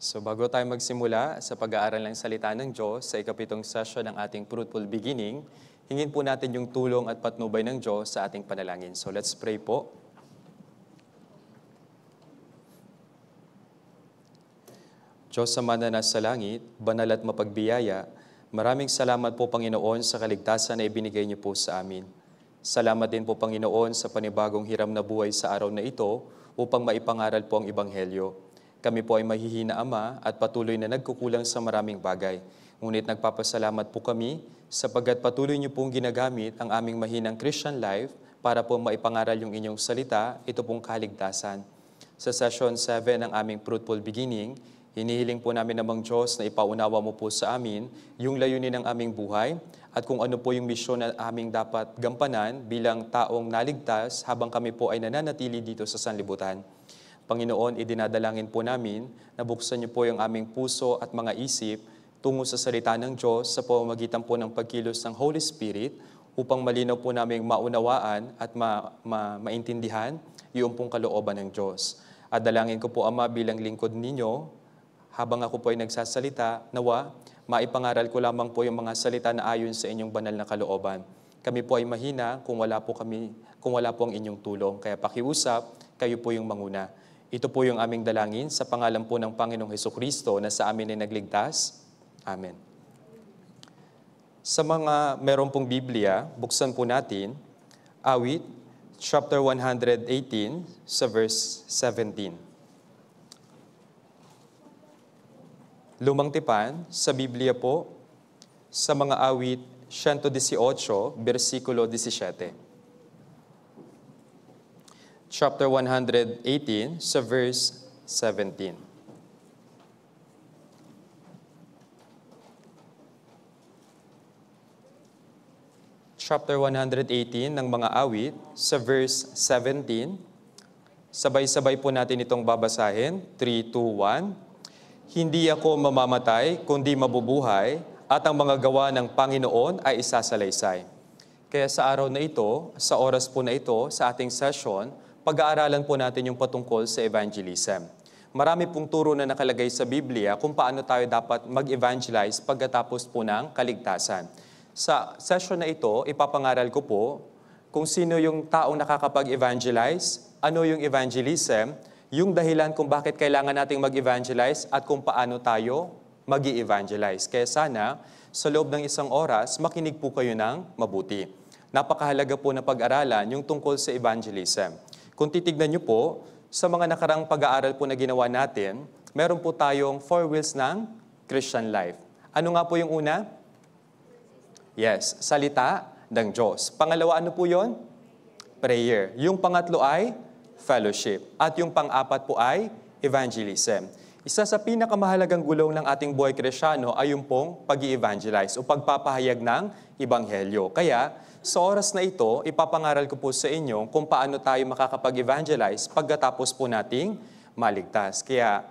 So bago tayo magsimula sa pag-aaral ng salita ng Diyos sa ikapitong session ng ating Fruitful Beginning, hingin po natin yung tulong at patnubay ng Diyos sa ating panalangin. So let's pray po. Diyos Ama na nasa langit, banal at mapagbiyaya, maraming salamat po Panginoon sa kaligtasan na ibinigay niyo po sa amin. Salamat din po Panginoon sa panibagong hiram na buhay sa araw na ito upang maipangaral po ang Ebanghelyo. Kami po ay mahihina, Ama, at patuloy na nagkukulang sa maraming bagay. Ngunit nagpapasalamat po kami sapagkat patuloy niyo pong ginagamit ang aming mahinang Christian life para po maipangaral yung inyong salita, ito pong kaligtasan. Sa session 7 ng aming Fruitful Beginning, hinihiling po namin namang Diyos na ipaunawa mo po sa amin yung layunin ng aming buhay at kung ano po yung misyon na aming dapat gampanan bilang taong naligtas habang kami po ay nananatili dito sa sanlibutan. Panginoon, idinadalangin po namin na buksan niyo po yung aming puso at mga isip tungo sa salita ng Diyos sa pamamagitan po ng pagkilos ng Holy Spirit upang malinaw po namin maunawaan at maintindihan yung pong kalooban ng Diyos. At dalangin ko po, Ama, bilang lingkod ninyo, habang ako po ay nagsasalita, nawa, maipangaral ko lamang po yung mga salita na ayon sa inyong banal na kalooban. Kami po ay mahina kung wala po ang inyong tulong. Kaya pakiusap, kayo po yung manguna. Ito po yung aming dalangin sa pangalan po ng Panginoong Hesukristo na sa amin ay nagligtas. Amen. Sa mga meron pong Biblia, buksan po natin, Awit, chapter 118, sa verse 17. Lumang Tipan, sa Biblia po, sa mga awit, 118, versikulo 17. Chapter 118, sa verse 17. Chapter 118 ng mga awit, sa verse 17. Sabay-sabay po natin itong babasahin. 3, 2, 1. Hindi ako mamamatay, kundi mabubuhay, at ang mga gawa ng Panginoon ay isasalaysay. Kaya sa araw na ito, sa oras po na ito, sa ating session, pag-aaralan po natin yung patungkol sa evangelism. Marami pong turo na nakalagay sa Biblia kung paano tayo dapat mag-evangelize pagkatapos po ng kaligtasan. Sa session na ito, ipapangaral ko po kung sino yung taong nakakapag-evangelize, ano yung evangelism, yung dahilan kung bakit kailangan nating mag-evangelize at kung paano tayo mag-i-evangelize. Kaya sana, sa loob ng isang oras, makinig po kayo ng mabuti. Napakahalaga po na pag-aralan yung tungkol sa evangelism. Kung titignan niyo po, sa mga nakarang pag-aaral po na ginawa natin, meron po tayong 4 wheels ng Christian life. Ano nga po yung una? Yes, salita ng Diyos. Pangalawa, ano po yon? Prayer. Yung pangatlo ay fellowship. At yung pang-apat po ay evangelism. Isa sa pinakamahalagang gulong ng ating buhay Kristyano ay yung pong pag-i-evangelize o pagpapahayag ng Ebanghelyo. Kaya, sa oras na ito, ipapangaral ko po sa inyo kung paano tayo makakapag-evangelize pagkatapos po nating maligtas. Kaya,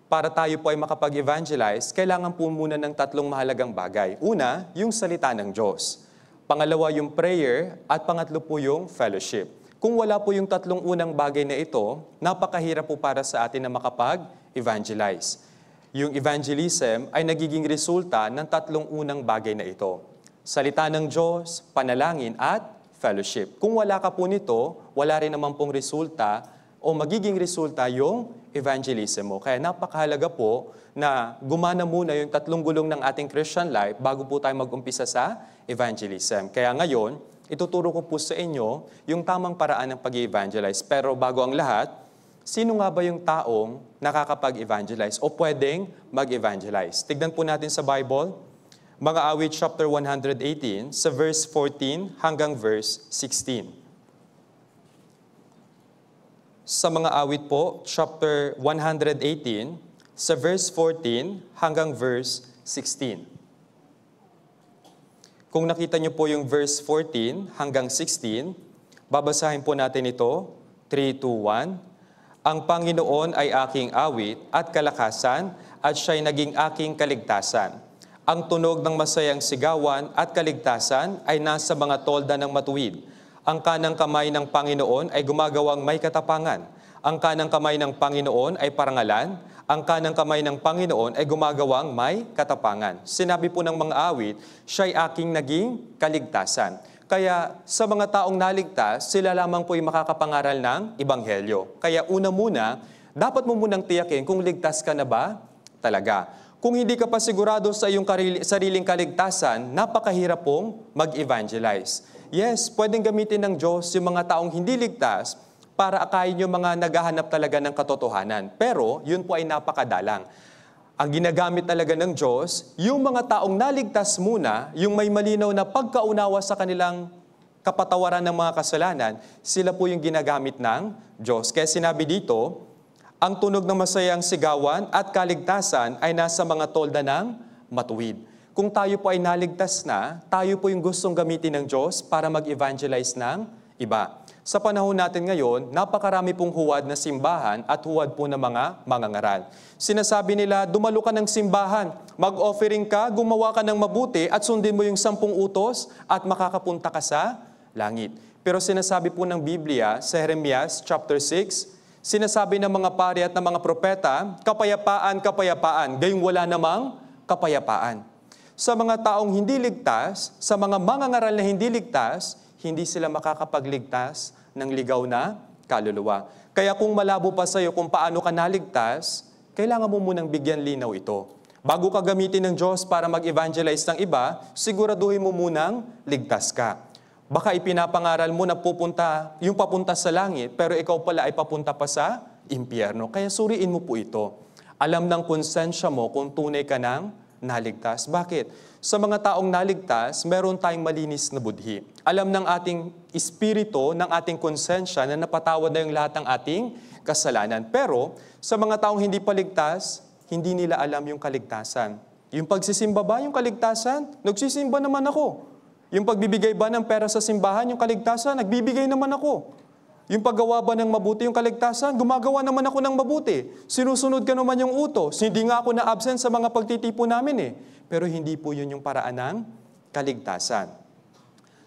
para tayo po ay makapag-evangelize, kailangan po muna ng 3 mahalagang bagay. Una, yung salita ng Diyos. Pangalawa, yung prayer. At pangatlo po yung fellowship. Kung wala po yung 3 unang bagay na ito, napakahirap po para sa atin na makapag-evangelize. Yung evangelism ay nagiging resulta ng 3 unang bagay na ito. Salita ng Diyos, panalangin, at fellowship. Kung wala ka po nito, wala rin naman pong resulta o magiging resulta yung evangelism mo. Kaya napakahalaga po na gumana muna yung 3 gulong ng ating Christian life bago po tayo mag-umpisa sa evangelism. Kaya ngayon, ituturo ko po sa inyo yung tamang paraan ng pag-evangelize. Pero bago ang lahat, sino nga ba yung taong nakakapag-evangelize o pwedeng mag-evangelize? Tignan po natin sa Bible, mga awit chapter 118, sa verse 14 hanggang verse 16. Sa mga awit po, chapter 118, sa verse 14 hanggang verse 16. Kung nakita niyo po yung verse 14 hanggang 16, babasahin po natin ito, 3, 2, 1. Ang Panginoon ay aking awit at kalakasan at siya'y naging aking kaligtasan. Ang tunog ng masayang sigawan at kaligtasan ay nasa mga tolda ng matuwid. Ang kanang kamay ng Panginoon ay gumagawang may katapangan. Ang kanang kamay ng Panginoon ay parangalan. ang kanang kamay ng Panginoon ay gumagawang may katapangan. Sinabi po ng mga awit, siya'y aking naging kaligtasan. Kaya sa mga taong naligtas, sila lamang po yung makakapangaral ng Ebanghelyo. Kaya una muna, dapat mo munang tiyakin kung ligtas ka na ba talaga. Kung hindi ka pa sigurado sa iyong sariling kaligtasan, napakahirap pong mag-evangelize. Yes, pwedeng gamitin ng Diyos yung mga taong hindi ligtas para akayin yung mga naghahanap talaga ng katotohanan. Pero yun po ay napakadalang. Ang ginagamit talaga ng Diyos, yung mga taong naligtas muna, yung may malinaw na pagkaunawa sa kanilang kapatawaran ng mga kasalanan, sila po yung ginagamit ng Diyos. Kaya sinabi dito, ang tunog ng masayang sigawan at kaligtasan ay nasa mga tolda ng matuwid. Kung tayo po ay naligtas na, tayo po yung gustong gamitin ng Diyos para mag-evangelize ng iba. Sa panahon natin ngayon, napakarami pong huwad na simbahan at huwad po ng mga mangangaral. Sinasabi nila, dumalo ka ng simbahan, mag-offering ka, gumawa ka ng mabuti at sundin mo yung 10 utos at makakapunta ka sa langit. Pero sinasabi po ng Biblia sa Jeremias chapter 6, sinasabi ng mga pari at ng mga propeta, kapayapaan, kapayapaan, gayong wala namang kapayapaan. Sa mga taong hindi ligtas, sa mga mangangaral na hindi ligtas, hindi sila makakapagligtas ng ligaw na kaluluwa. Kaya kung malabo pa sa iyo kung paano ka naligtas, kailangan mo munang bigyan linaw ito. Bago ka gamitin ng Diyos para mag-evangelize ng iba, siguraduhin mo munang ligtas ka. Baka ipinapangaral mo na yung papunta sa langit, pero ikaw pala ay papunta pa sa impyerno. Kaya suriin mo po ito. Alam ng konsensya mo kung tunay ka ng naligtas. Bakit? Sa mga taong naligtas, meron tayong malinis na budhi. Alam ng ating espiritu, ng ating konsensya na napatawad na yung lahat ng ating kasalanan. Pero sa mga taong hindi paligtas, hindi nila alam yung kaligtasan. Yung pagsisimba ba yung kaligtasan? Nagsisimba naman ako. Yung pagbibigay ba ng pera sa simbahan, yung kaligtasan? Nagbibigay naman ako. Yung paggawa ba ng mabuti yung kaligtasan? Gumagawa naman ako ng mabuti. Sinusunod ka naman yung utos. Hindi nga ako na-absent sa mga pagtitipo namin eh. Pero hindi po yun yung paraan ng kaligtasan.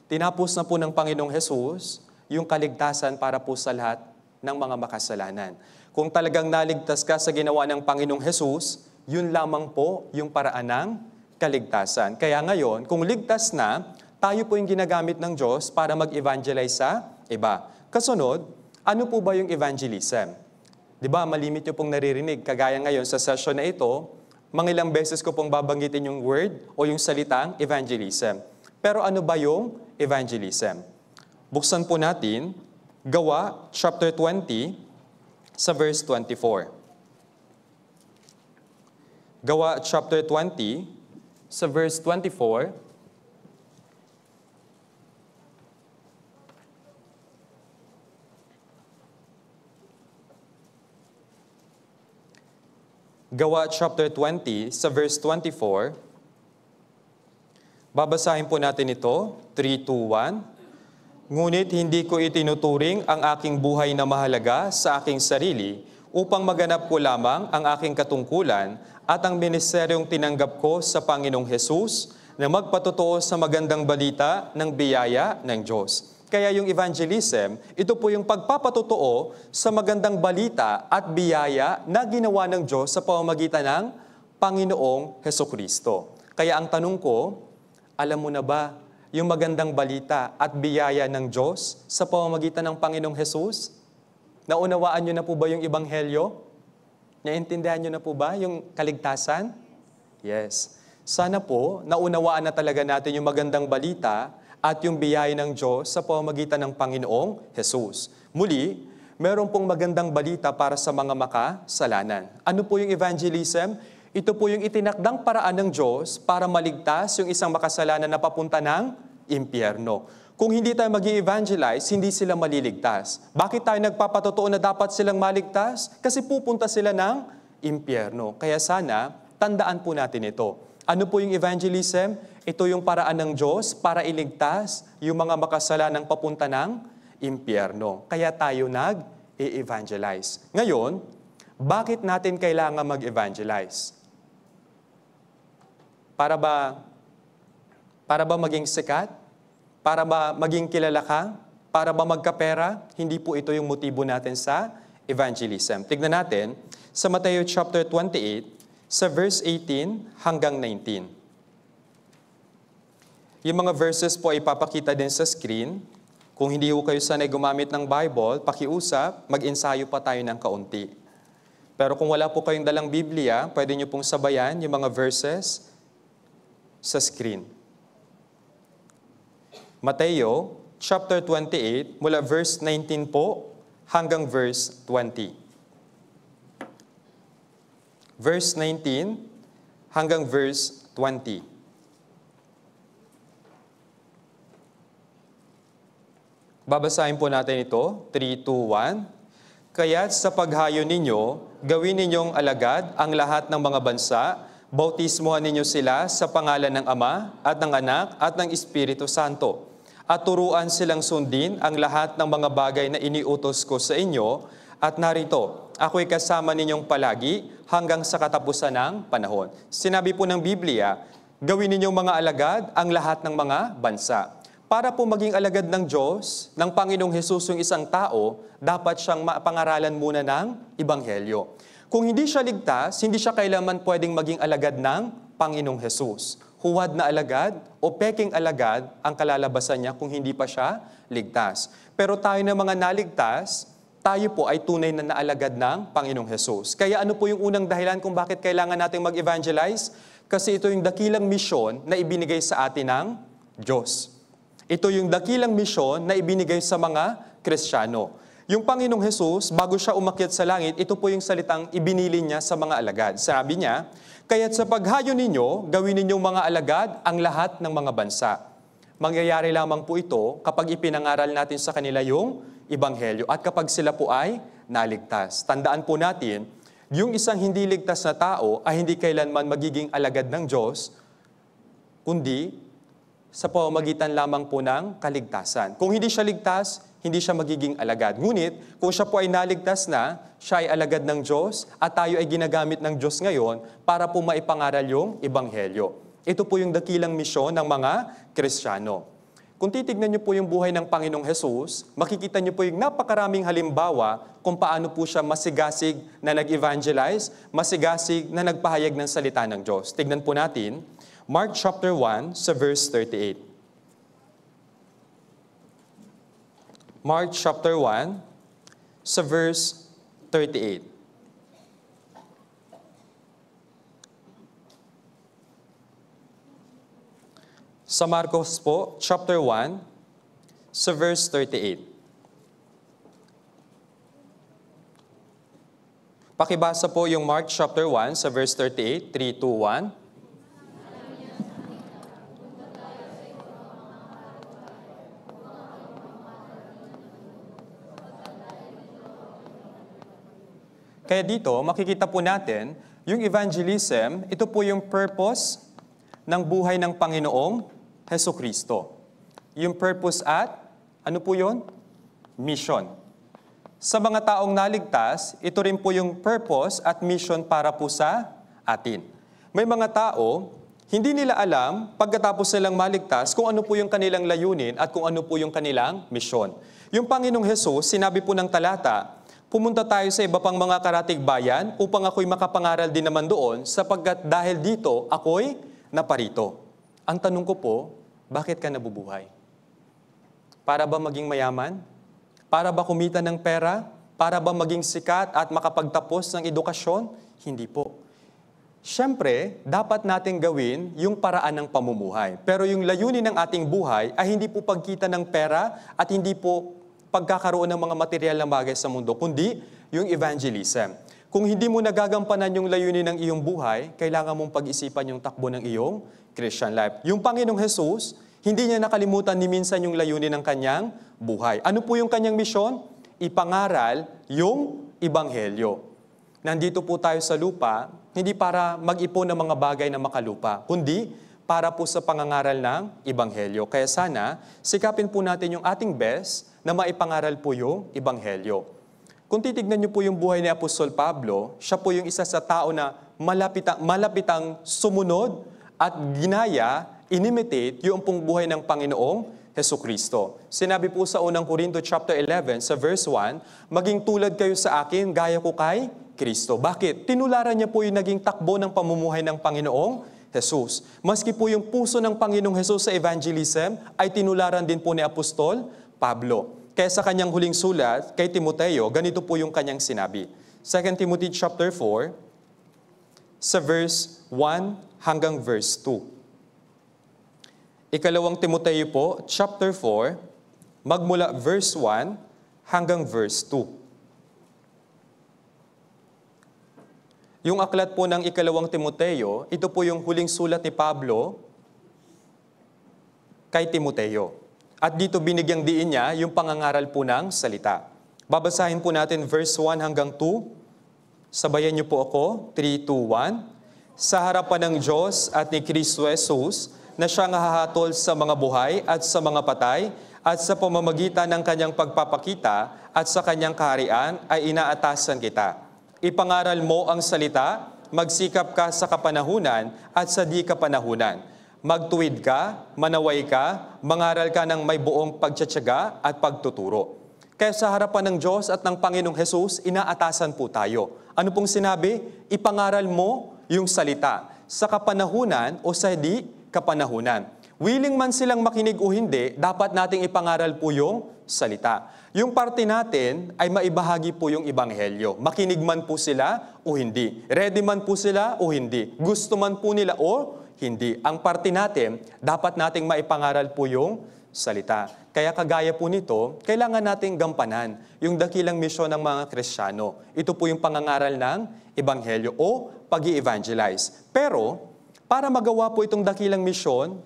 Tinapos na po ng Panginoong Hesus yung kaligtasan para po sa lahat ng mga makasalanan. Kung talagang naligtas ka sa ginawa ng Panginoong Hesus, yun lamang po yung paraan ng kaligtasan. Kaya ngayon, kung ligtas na, tayo po yung ginagamit ng Diyos para mag-evangelize sa iba. Kasunod, ano po ba yung evangelism? Di ba, malimit nyo pong naririnig. Kagaya ngayon sa session na ito, mangilang beses ko pong babanggitin yung word o yung salitang evangelism. Pero ano ba yung evangelism? Buksan po natin, Gawa, chapter 20, sa verse 24. Gawa, chapter 20, sa verse 24, Gawa chapter 20, sa verse 24, babasahin po natin ito, 3, 2, 1. Ngunit hindi ko itinuturing ang aking buhay na mahalaga sa aking sarili upang maganap ko lamang ang aking katungkulan at ang ministeryong tinanggap ko sa Panginoong Hesus na magpatotoo sa magandang balita ng biyaya ng Diyos. Kaya yung evangelism, ito po yung pagpapatotoo sa magandang balita at biyaya na ginawa ng Diyos sa pamamagitan ng Panginoong Hesukristo. Kaya ang tanong ko, alam mo na ba yung magandang balita at biyaya ng Diyos sa pamamagitan ng Panginoong Hesus? Naunawaan nyo na po ba yung Ebanghelyo? Naintindihan nyo na po ba yung kaligtasan? Yes. Sana po, naunawaan na talaga natin yung magandang balita at yung biyaya ng Diyos sa pamamagitan ng Panginoong Hesus. Muli, meron pong magandang balita para sa mga makasalanan. Ano po yung evangelism? Ito po yung itinakdang paraan ng Diyos para maligtas yung isang makasalanan na papunta ng impyerno. Kung hindi tayo mag-i-evangelize, hindi sila maliligtas. Bakit tayo nagpapatotoo na dapat silang maligtas? Kasi pupunta sila ng impyerno. Kaya sana, tandaan po natin ito. Ano po yung evangelism? Ito yung paraan ng Diyos para iligtas yung mga makasalanang papunta ng impyerno. Kaya tayo nag-e-evangelize. Ngayon, bakit natin kailangan mag-evangelize? Para ba maging sikat? Para ba maging kilala ka? Para ba magkapera? Hindi po ito yung motibo natin sa evangelism. Tignan natin, sa Mateo chapter 28, sa verse 18 hanggang 19. Yung mga verses po ay ipapakita din sa screen. Kung hindi ho kayo sanay gumamit ng Bible, pakiusap, mag-ensayo pa tayo ng kaunti. Pero kung wala po kayong dalang Biblia, pwede nyo pong sabayan yung mga verses sa screen. Mateo chapter 28, mula verse 19 po hanggang verse 20. Verse 19 hanggang verse 20. Babasahin po natin ito, 3, 2, 1. Kaya't sa paghayo ninyo, gawin ninyong alagad ang lahat ng mga bansa, bautismuhan ninyo sila sa pangalan ng Ama at ng Anak at ng Espiritu Santo. At turuan silang sundin ang lahat ng mga bagay na iniutos ko sa inyo, at narito, ako'y kasama ninyong palagi hanggang sa katapusan ng panahon. Sinabi po ng Biblia, gawin ninyong mga alagad ang lahat ng mga bansa. Para po maging alagad ng Diyos, ng Panginoong Hesus yung isang tao, dapat siyang mapangaralan muna ng Ebanghelyo. Kung hindi siya ligtas, hindi siya kailanman pwedeng maging alagad ng Panginoong Hesus. Huwad na alagad o peking alagad ang kalalabasan niya kung hindi pa siya ligtas. Pero tayo na mga naligtas, tayo po ay tunay na naalagad ng Panginoong Hesus. Kaya ano po yung unang dahilan kung bakit kailangan nating mag-evangelize? Kasi ito yung dakilang misyon na ibinigay sa atin ng Diyos. Ito yung dakilang misyon na ibinigay sa mga Kristiyano. Yung Panginoong Hesus, bago siya umakyat sa langit, ito po yung salitang ibinili niya sa mga alagad. Sabi niya, kaya't sa paghayo ninyo, gawin ninyong mga alagad ang lahat ng mga bansa. Mangyayari lamang po ito kapag ipinangaral natin sa kanila yung Ebanghelyo at kapag sila po ay naligtas. Tandaan po natin, yung isang hindi ligtas na tao ay hindi kailanman magiging alagad ng Diyos, kundi sa pamamagitan lamang po ng kaligtasan. Kung hindi siya ligtas, hindi siya magiging alagad. Ngunit, kung siya po ay naligtas na, siya ay alagad ng Diyos at tayo ay ginagamit ng Diyos ngayon para po maipangaral yung Ebanghelyo. Ito po yung dakilang misyon ng mga Kristiyano. Kung titignan niyo po yung buhay ng Panginoong Hesus, makikita niyo po yung napakaraming halimbawa kung paano po siya masigasig na nag-evangelize, masigasig na nagpahayag ng salita ng Diyos. Tignan po natin, Mark chapter 1 sa verse 38. Mark chapter 1 sa verse 38. Sa Marcos po, chapter 1 sa verse 38. Pakibasa po yung Mark chapter 1 sa verse 38, 3, 2, 1. Kaya dito, makikita po natin, yung evangelism, ito po yung purpose ng buhay ng Panginoong Hesukristo. Yung purpose at, ano po yun? Mission. Sa mga taong naligtas, ito rin po yung purpose at mission para po sa atin. May mga tao, hindi nila alam, pagkatapos nilang maligtas, kung ano po yung kanilang layunin at kung ano po yung kanilang mission. Yung Panginoong Hesus, sinabi po ng talata, pumunta tayo sa iba pang mga karatig bayan upang ako'y makapangaral din naman doon sapagkat dahil dito ako'y naparito. Ang tanong ko po, bakit ka nabubuhay? Para ba maging mayaman? Para ba kumita ng pera? Para ba maging sikat at makapagtapos ng edukasyon? Hindi po. Siyempre, dapat nating gawin yung paraan ng pamumuhay. Pero yung layunin ng ating buhay ay hindi po pagkita ng pera at hindi po pagkakaroon ng mga material na bagay sa mundo, kundi yung evangelism. Kung hindi mo nagagampanan yung layunin ng iyong buhay, kailangan mong pag-isipan yung takbo ng iyong Christian life. Yung Panginoong Hesus, hindi niya nakalimutan ni minsan yung layunin ng kanyang buhay. Ano po yung kanyang misyon? Ipangaral yung Ebanghelyo. Nandito po tayo sa lupa, hindi para mag-ipon ng mga bagay na makalupa, kundi para po sa pangangaral ng Ebanghelyo. Kaya sana, sikapin po natin yung ating best na maipangaral po yung Ebanghelyo. Kung titignan niyo po yung buhay ni Apostol Pablo, siya po yung isa sa tao na malapitang sumunod at ginaya, inimitate yung pong buhay ng Panginoong Hesukristo. Sinabi po sa unang Korinto chapter 11 sa verse 1, maging tulad kayo sa akin, gaya ko kay Kristo. Bakit? Tinularan niya po yung naging takbo ng pamumuhay ng Panginoong Jesus. Maski po yung puso ng Panginoong Jesus sa evangelism ay tinularan din po ni Apostol Pablo. Kaya sa kanyang huling sulat kay Timoteo, ganito po yung kanyang sinabi. 2 Timothy chapter 4, sa verse 1 hanggang verse 2. Ikalawang Timoteo po, chapter 4, magmula verse 1 hanggang verse 2. Yung aklat po ng ikalawang Timoteo, ito po yung huling sulat ni Pablo kay Timoteo. At dito binigyang diin niya yung pangangaral po ng salita. Babasahin po natin verse 1 hanggang 2. Sabayan niyo po ako, 3, 2, 1. Sa harapan ng Diyos at ni Kristo Jesus, na siyang hahatol sa mga buhay at sa mga patay, at sa pamamagitan ng kanyang pagpapakita at sa kanyang kaharian ay inaatasan kita. Ipangaral mo ang salita, magsikap ka sa kapanahunan at sa di kapanahunan. Magtuwid ka, manaway ka, mangaral ka ng may buong pagtsatsaga at pagtuturo. Kaya sa harapan ng Diyos at ng Panginoong Jesus, inaatasan po tayo. Ano pong sinabi? Ipangaral mo yung salita sa kapanahunan o sa di kapanahunan. Willing man silang makinig o hindi, dapat nating ipangaral po yung salita. Yung parte natin ay maibahagi po yung ebanghelyo. Makinig man po sila o hindi. Ready man po sila o hindi. Gusto man po nila o hindi. Ang parte natin, dapat nating maipangaral po yung salita. Kaya kagaya po nito, kailangan nating gampanan yung dakilang misyon ng mga Kristiyano. Ito po yung pangangaral ng ebanghelyo o pag-i-evangelize. Pero, para magawa po itong dakilang misyon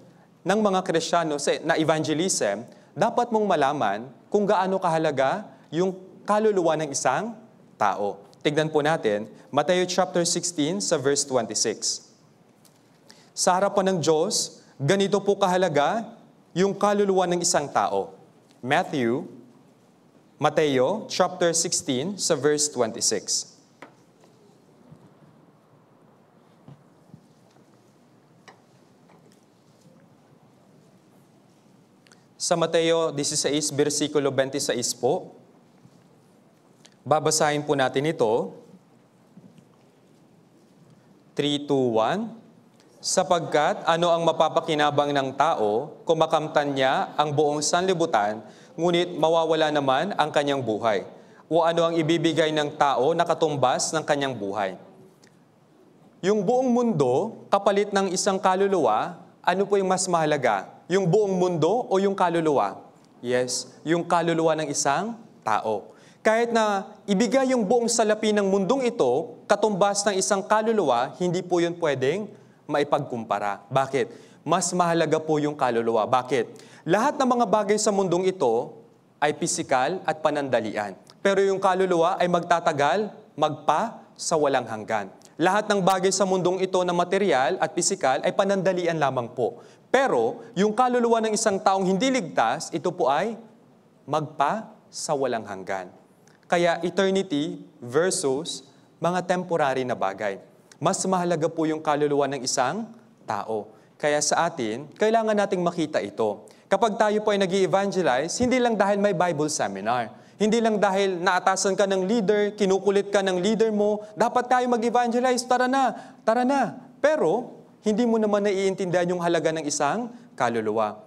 ng mga Kristiyano na evangelism, dapat mong malaman kung gaano kahalaga yung kaluluwa ng isang tao. Tignan po natin, Matthew chapter 16 sa verse 26. Sa harapan ng Diyos, ganito po kahalaga yung kaluluwa ng isang tao. Matthew chapter 16 sa verse 26. Sa Mateo 16, versikulo 26 po, babasahin po natin ito. 3, 2, 1. Sapagkat ano ang mapapakinabang ng tao kung makamtan niya ang buong sanlibutan, ngunit mawawala naman ang kanyang buhay? O ano ang ibibigay ng tao na katumbas ng kanyang buhay? Yung buong mundo, kapalit ng isang kaluluwa, ano po yung mas mahalaga? Yung buong mundo o yung kaluluwa? Yes, yung kaluluwa ng isang tao. Kahit na ibigay yung buong salapi ng mundong ito, katumbas ng isang kaluluwa, hindi po yun pwedeng maipagkumpara. Bakit? Mas mahalaga po yung kaluluwa. Bakit? Lahat ng mga bagay sa mundong ito ay pisikal at panandalian. Pero yung kaluluwa ay magtatagal, magpa sa walang hanggan. Lahat ng bagay sa mundong ito na material at pisikal ay panandalian lamang po. Pero yung kaluluwa ng isang taong hindi ligtas, ito po ay magpa sa walang hanggan. Kaya eternity versus mga temporary na bagay. Mas mahalaga po yung kaluluwa ng isang tao. Kaya sa atin, kailangan nating makita ito. Kapag tayo po ay nag-i-evangelize, hindi lang dahil may Bible seminar. Hindi lang dahil naatasan ka ng leader, kinukulit ka ng leader mo, dapat tayo mag-evangelize, tara na. Pero, hindi mo naman naiintindihan yung halaga ng isang kaluluwa.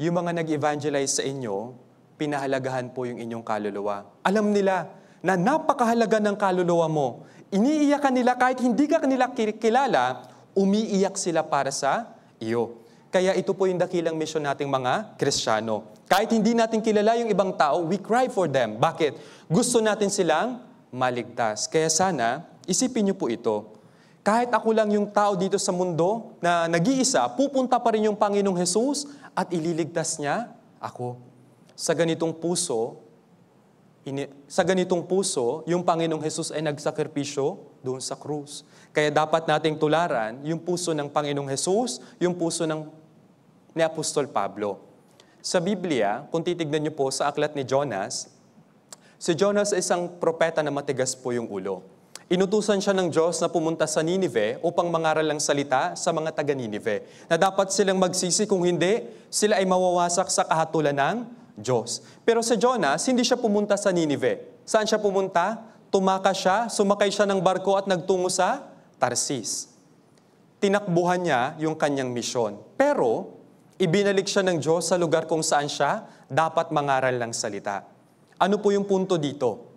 Yung mga nag-evangelize sa inyo, pinahalagahan po yung inyong kaluluwa. Alam nila na napakahalaga ng kaluluwa mo. Iniiyakan nila kahit hindi ka nila kilala, umiiyak sila para sa iyo. Kaya ito po yung dakilang misyon nating mga Kristiyano. Kahit hindi natin kilala yung ibang tao, we cry for them. Bakit? Gusto natin silang maligtas. Kaya sana, isipin niyo po ito. Kahit ako lang yung tao dito sa mundo na nag-iisa, pupunta pa rin yung Panginoong Jesus at ililigtas niya ako. Sa ganitong puso, yung Panginoong Jesus ay nagsakripisyo doon sa krus. Kaya dapat nating tularan yung puso ng Panginoong Jesus, yung puso ni Apostol Pablo. Sa Biblia, kung titignan niyo po sa aklat ni Jonas, si Jonas ay isang propeta na matigas po yung ulo. Inutusan siya ng Diyos na pumunta sa Ninive upang mangaral ng salita sa mga taga-Ninive, na dapat silang magsisi kung hindi, sila ay mawawasak sa kahatulan ng Diyos. Pero sa Jonas, hindi siya pumunta sa Ninive. Saan siya pumunta? sumakay siya ng barko at nagtungo sa Tarsis. Tinakbuhan niya yung kanyang misyon. Pero, ibinalik siya ng Diyos sa lugar kung saan siya dapat mangaral ng salita. Ano po yung punto dito?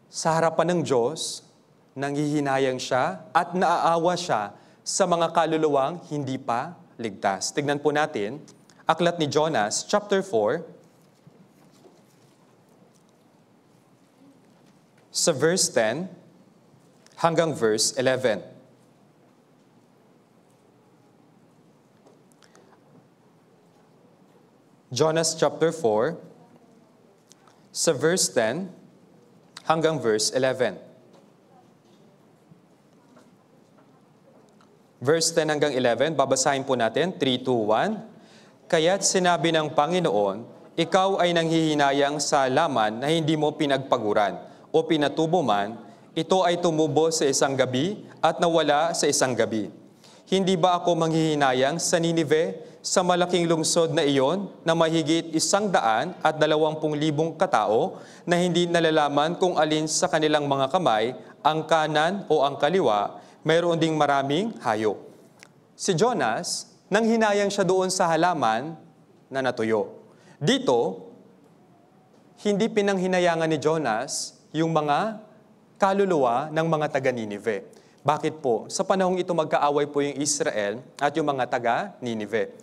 Sa harapan ng Diyos, nanghihinayang siya at naaawa siya sa mga kaluluwang hindi pa ligtas. Tignan po natin, Aklat ni Jonas, chapter 4, sa verse 10 hanggang verse 11. Jonas chapter 4, sa verse 10 hanggang verse 11. Verse 10 hanggang 11, babasahin po natin, 3, 2, 1. Kaya't sinabi ng Panginoon, ikaw ay nanghihinayang sa laman na hindi mo pinagpaguran o pinatubo man, ito ay tumubo sa isang gabi at nawala sa isang gabi. Hindi ba ako manghihinayang sa Ninive, sa malaking lungsod na iyon na mahigit 120,000 katao na hindi nalalaman kung alin sa kanilang mga kamay, ang kanan o ang kaliwa, mayroon ding maraming hayop. Si Jonas, nanghinayang siya doon sa halaman na natuyo. Dito, hindi pinanghinayangan ni Jonas yung mga kaluluwa ng mga taga-Ninive. Bakit po? Sa panahong ito magkaaway po yung Israel at yung mga taga-Ninive.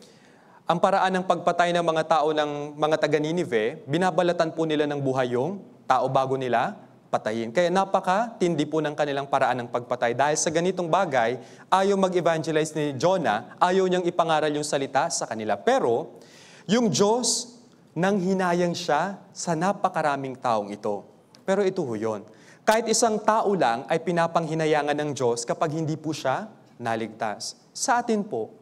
Ang paraan ng pagpatay ng mga tao ng mga taga-Ninive, binabalatan po nila ng buhay yung tao bago nila patayin. Kaya napaka-tindi po ng kanilang paraan ng pagpatay. Dahil sa ganitong bagay, ayaw mag-evangelize ni Jonah, ayaw niyang ipangaral yung salita sa kanila. Pero, yung Diyos, nanghinayang siya sa napakaraming taong ito. Pero ito ho yun. Kahit isang tao lang ay pinapanghinayangan ng Diyos kapag hindi po siya naligtas. Sa atin po,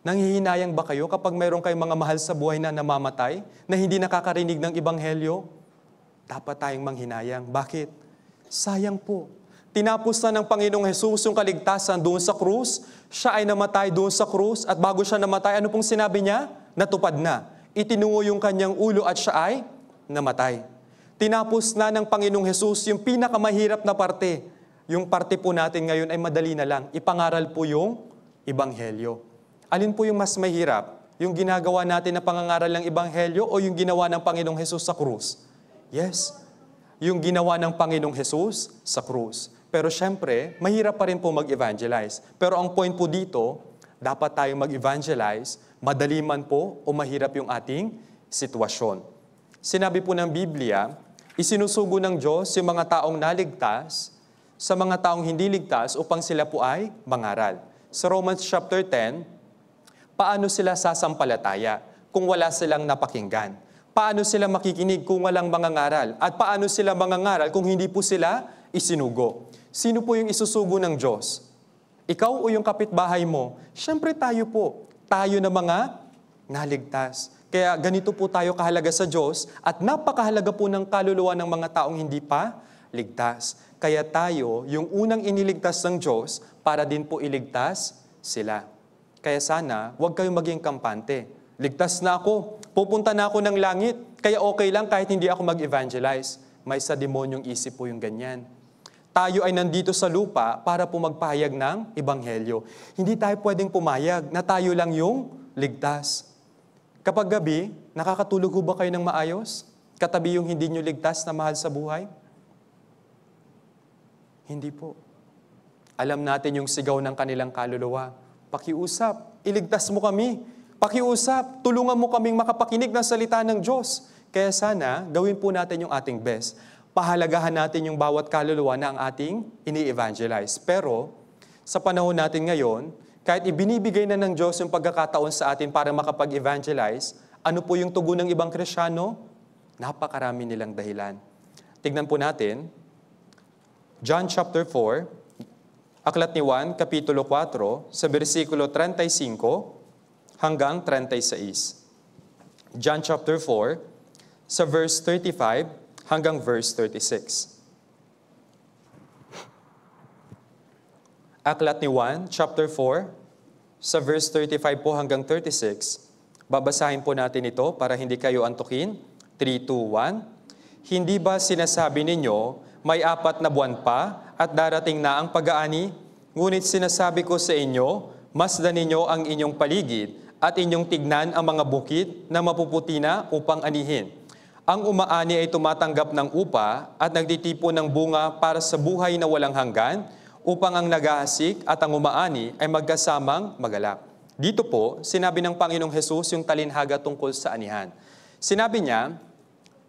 nanghihinayang ba kayo kapag mayroon kayong mga mahal sa buhay na namamatay, na hindi nakakarinig ng Ebanghelyo? Dapat tayong manghinayang. Bakit? Sayang po. Tinapos na ng Panginoong Hesus yung kaligtasan doon sa krus. Siya ay namatay doon sa krus at bago siya namatay, ano pong sinabi niya? Natupad na. Itinungo yung kanyang ulo at siya ay namatay. Tinapos na ng Panginoong Hesus yung pinakamahirap na parte. Yung parte po natin ngayon ay madali na lang. Ipangaral po yung Ebanghelyo. Alin po yung mas mahirap? Yung ginagawa natin na pangangaral ng Ebanghelyo o yung ginawa ng Panginoong Hesus sa krus? Yes, yung ginawa ng Panginoong Hesus sa krus. Pero syempre, mahirap pa rin po mag-evangelize. Pero ang point po dito, dapat tayong mag-evangelize, madali man po o mahirap yung ating sitwasyon. Sinabi po ng Biblia, isinusugo ng Diyos yung mga taong naligtas sa mga taong hindi ligtas upang sila po ay mangaral. Sa Romans chapter 10, paano sila sasampalataya kung wala silang napakinggan? Paano sila makikinig kung walang mangangaral? At paano sila mangangaral kung hindi po sila isinugo? Sino po yung isusugo ng Diyos? Ikaw o yung kapitbahay mo? Siyempre tayo po. Tayo na mga naligtas. Kaya ganito po tayo kahalaga sa Diyos at napakahalaga po ng kaluluwa ng mga taong hindi pa ligtas. Kaya tayo, yung unang iniligtas ng Diyos para din po iligtas sila. Kaya sana, huwag kayong maging kampante. Ligtas na ako. Pupunta na ako ng langit. Kaya okay lang kahit hindi ako mag-evangelize. May sa demonyong isip po yung ganyan. Tayo ay nandito sa lupa para po magpahayag ng Ebanghelyo. Hindi tayo pwedeng pumayag na tayo lang yung ligtas. Kapag gabi, nakakatulog ho ba kayo ng maayos? Katabi yung hindi nyo ligtas na mahal sa buhay? Hindi po. Alam natin yung sigaw ng kanilang kaluluwa. Pakiusap, iligtas mo kami. Pakiusap, tulungan mo kaming makapakinig ng salita ng Diyos. Kaya sana, gawin po natin yung ating best. Pahalagahan natin yung bawat kaluluwa na ang ating ini-evangelize. Pero, sa panahon natin ngayon, kahit ibinibigay na ng Diyos yung pagkakataon sa atin para makapag-evangelize, ano po yung tugon ng ibang Kristyano? Napakarami nilang dahilan. Tignan po natin, John chapter 4, Aklat ni Juan, Kapitulo 4, sa versikulo 35 hanggang 36. John chapter 4, sa verse 35 hanggang verse 36. Aklat ni Juan, chapter 4, sa verse 35 po hanggang 36. Babasahin po natin ito para hindi kayo antukin. 3, 2, 1. Hindi ba sinasabi ninyo, may 4 na buwan pa at darating na ang pag-aani. Ngunit sinasabi ko sa inyo, masdan ninyo ang inyong paligid at inyong tignan ang mga bukid na mapuputi na upang anihin. Ang umaani ay tumatanggap ng upa at nagtitipon ng bunga para sa buhay na walang hanggan, upang ang naghahasik at ang umaani ay magkasamang magalak. Dito po, sinabi ng Panginoong Hesus yung talinhaga tungkol sa anihan.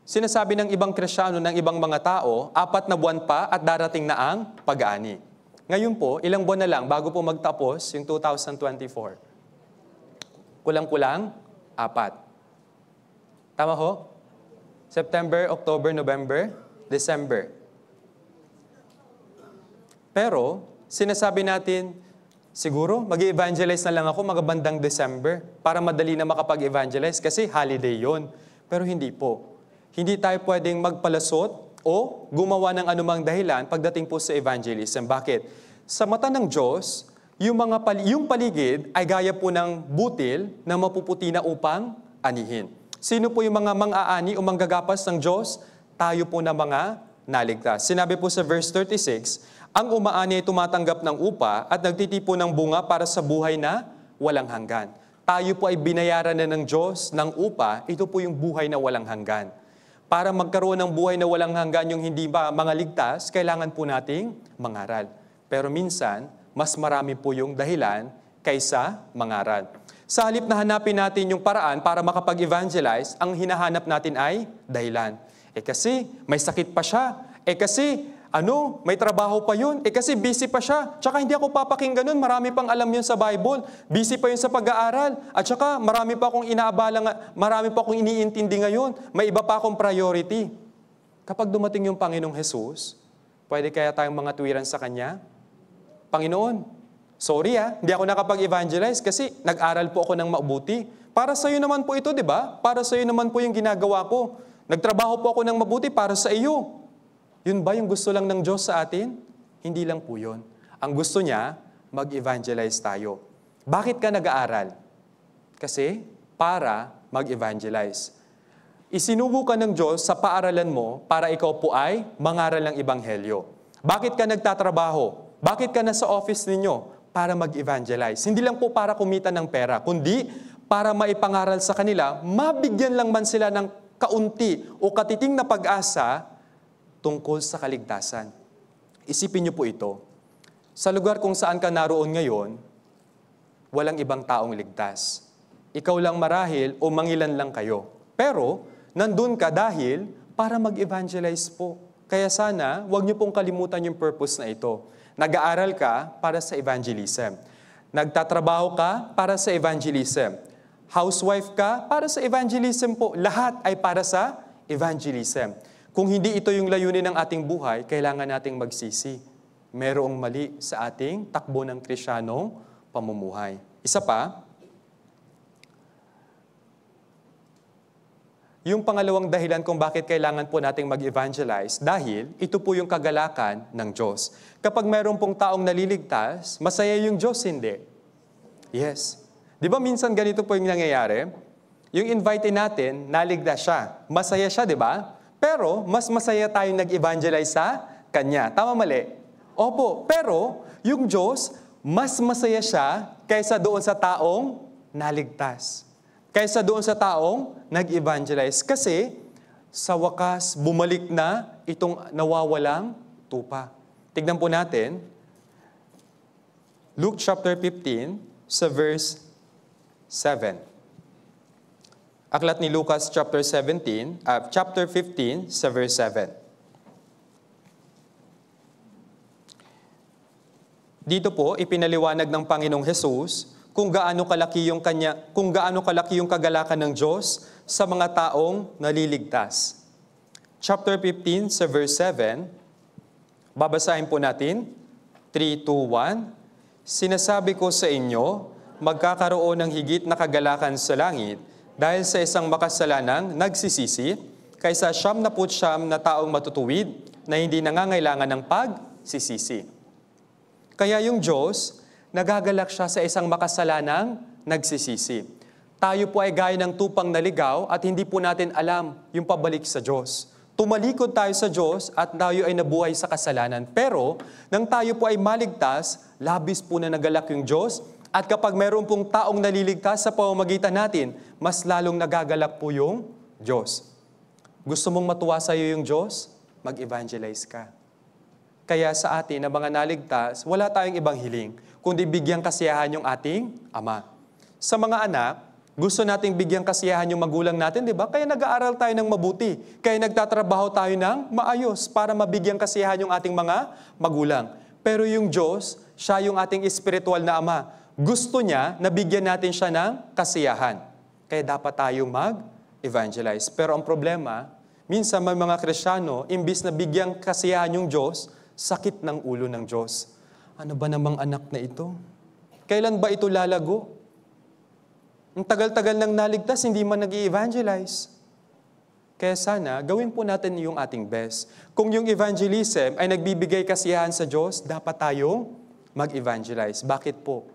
Sinasabi ng ibang Kristiyano, ng ibang mga tao, 4 na buwan pa at darating na ang pag-aani. Ngayon po, ilang buwan na lang bago po magtapos yung 2024. Kulang-kulang, 4. Tama ho? September, October, November, December. Pero, sinasabi natin, siguro, mag-evangelize na lang ako magabandang December para madali na makapag-evangelize kasi holiday yon. Pero hindi po. Hindi tayo pwedeng magpalasot o gumawa ng anumang dahilan pagdating po sa evangelism. Bakit? Sa mata ng Diyos, yung paligid ay gaya po ng butil na mapuputi na upang anihin. Sino po yung mga mang-aani o manggagapas ng Diyos? Tayo po na mga naligtas. Sinabi po sa verse 36, ang umaani ay tumatanggap ng upa at nagtitipon ng bunga para sa buhay na walang hanggan. Tayo po ay binayaran na ng Diyos ng upa, ito po yung buhay na walang hanggan. Para magkaroon ng buhay na walang hanggan yung hindi ba mga ligtas, kailangan po nating mangaral. Pero minsan, mas marami po yung dahilan kaysa mangaral. Sa halip na hanapin natin yung paraan para makapag-evangelize, ang hinahanap natin ay dahilan. Kasi may sakit pa siya. Kasi may trabaho pa yun. Kasi busy pa siya. Tsaka hindi ako papakinggan nun. Marami pang alam yun sa Bible. Busy pa yun sa pag-aaral. At tsaka marami pa akong inaabala, marami pa akong iniintindi ngayon. May iba pa akong priority. Kapag dumating yung Panginoong Hesus, pwede kaya tayong mga tuwiran sa Kanya? Panginoon, sorry hindi ako nakapag-evangelize kasi nag-aral po ako ng mabuti. Para sa iyo naman po ito, di ba? Para sa iyo naman po yung ginagawa ko. Nagtrabaho po ako ng mabuti para sa iyo. Yun ba yung gusto lang ng Diyos sa atin? Hindi lang po yun. Ang gusto niya, mag-evangelize tayo. Bakit ka nag-aaral? Kasi para mag-evangelize. Isinubo ka ng Diyos sa paaralan mo para ikaw po ay mangaral ng Ebanghelyo. Bakit ka nagtatrabaho? Bakit ka nasa office ninyo? Para mag-evangelize. Hindi lang po para kumita ng pera, kundi para maipangaral sa kanila, mabigyan lang man sila ng kaunti o katiting na pag-asa tungkol sa kaligtasan. Isipin niyo po ito. Sa lugar kung saan ka naroon ngayon, walang ibang taong ligtas. Ikaw lang marahil o mangilan lang kayo. Pero, nandun ka dahil para mag-evangelize po. Kaya sana, huwag niyo pong kalimutan yung purpose na ito. Nag-aaral ka para sa evangelism. Nagtatrabaho ka para sa evangelism. Housewife ka para sa evangelism po. Lahat ay para sa evangelism. Kung hindi ito yung layunin ng ating buhay, kailangan nating magsisi. Merong mali sa ating takbo ng Kristiyanong pamumuhay. Isa pa, yung pangalawang dahilan kung bakit kailangan po nating mag-evangelize, dahil ito po yung kagalakan ng Diyos. Kapag mayroon pong taong naliligtas, masaya yung Diyos, hindi? Yes. Di ba minsan ganito po yung nangyayari? Yung invite natin, naligtas siya. Masaya siya, di ba? Pero, mas masaya tayong nag-evangelize sa Kanya. Tama mali? Opo. Pero, yung Diyos, mas masaya siya kaysa doon sa taong naligtas. Kaysa doon sa taong nag-evangelize. Kasi, sa wakas, bumalik na itong nawawalang tupa. Tignan po natin, Luke chapter 15, sa verse 7. Aklat ni Lucas chapter 15 sa verse 7. Dito po ipinaliwanag ng Panginoong Hesus kung gaano kalaki yung kagalakan ng Diyos sa mga taong naliligtas. Chapter 15 sa verse 7. Babasahin po natin. 3, 2, 1. Sinasabi ko sa inyo, magkakaroon ng higit na kagalakan sa langit dahil sa isang makasalanang nagsisisi, kaysa 99 na taong matutuwid na hindi nangangailangan ng pagsisisi. Kaya yung Diyos, nagagalak siya sa isang makasalanang nagsisisi. Tayo po ay gaya ng tupang naligaw at hindi po natin alam yung pabalik sa Diyos. Tumalikod tayo sa Diyos at tayo ay nabuhay sa kasalanan. Pero, nang tayo po ay maligtas, labis po na nagalak yung Diyos. At kapag mayroon pong taong naliligtas sa pamamagitan natin, mas lalong nagagalak po yung Diyos. Gusto mong matuwa sa iyo yung Diyos? Mag-evangelize ka. Kaya sa atin na mga naligtas, wala tayong ibang hiling, kundi bigyang kasiyahan yung ating Ama. Sa mga anak, gusto nating bigyang kasiyahan yung magulang natin, di ba? Kaya nag-aaral tayo ng mabuti. Kaya nagtatrabaho tayo ng maayos para mabigyan kasiyahan yung ating mga magulang. Pero yung Diyos, siya yung ating espiritual na Ama. Gusto niya na bigyan natin siya ng kasiyahan. Kaya dapat tayong mag-evangelize. Pero ang problema, minsan may mga Kristiyano, imbis na bigyang kasiyahan yung Diyos, sakit ng ulo ng Diyos. Ano ba namang anak na ito? Kailan ba ito lalago? Ang tagal-tagal nang naligtas, hindi man nag-i-evangelize. Kaya sana, gawin po natin yung ating best. Kung yung evangelism ay nagbibigay kasiyahan sa Diyos, dapat tayong mag-evangelize. Bakit po?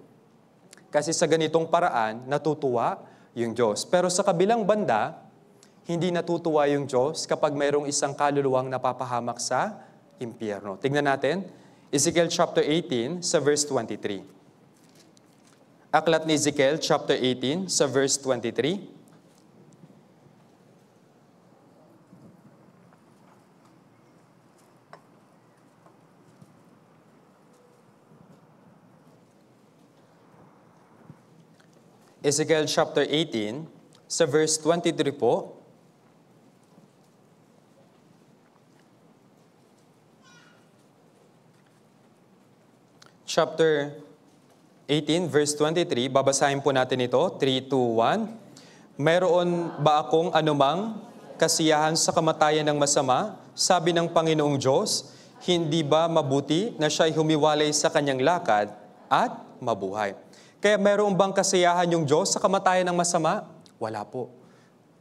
Kasi sa ganitong paraan, natutuwa yung Diyos. Pero sa kabilang banda, hindi natutuwa yung Diyos kapag mayroong isang kaluluwang napapahamak sa impyerno. Tingnan natin, Ezekiel chapter 18 sa verse 23. Aklat ni Ezekiel, chapter 18, sa verse 23. Ezekiel chapter 18, sa verse 23 po. Chapter 18, verse 23, babasahin po natin ito, 3, 2, 1. Mayroon ba akong anumang kasiyahan sa kamatayan ng masama? Sabi ng Panginoong Diyos, hindi ba mabuti na siya'y humiwalay sa kanyang lakad at mabuhay? Kaya mayroon bang kasiyahan yung Diyos sa kamatayan ng masama? Wala po.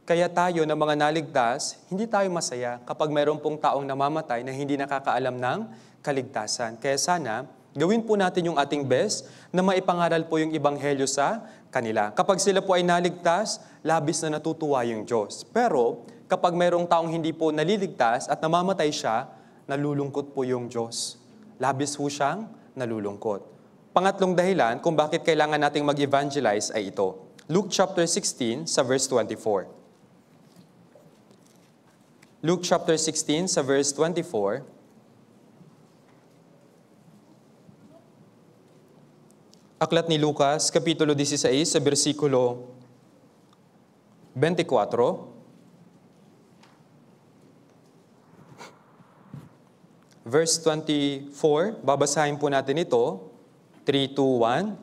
Kaya tayo na mga naligtas, hindi tayo masaya kapag mayroon pong taong namamatay na hindi nakakaalam ng kaligtasan. Kaya sana, gawin po natin yung ating best na maipangaral po yung Ebanghelyo sa kanila. Kapag sila po ay naligtas, labis na natutuwa yung Diyos. Pero kapag mayroong taong hindi po naliligtas at namamatay siya, nalulungkot po yung Diyos. Labis po siyang nalulungkot. Pangatlong dahilan kung bakit kailangan nating mag-evangelize ay ito. Luke chapter 16 sa verse 24. Luke chapter 16 sa verse 24. Aklat ni Lucas, Kapitulo 16, sa versikulo 24. Verse 24, babasahin po natin ito. 3, 2, 1.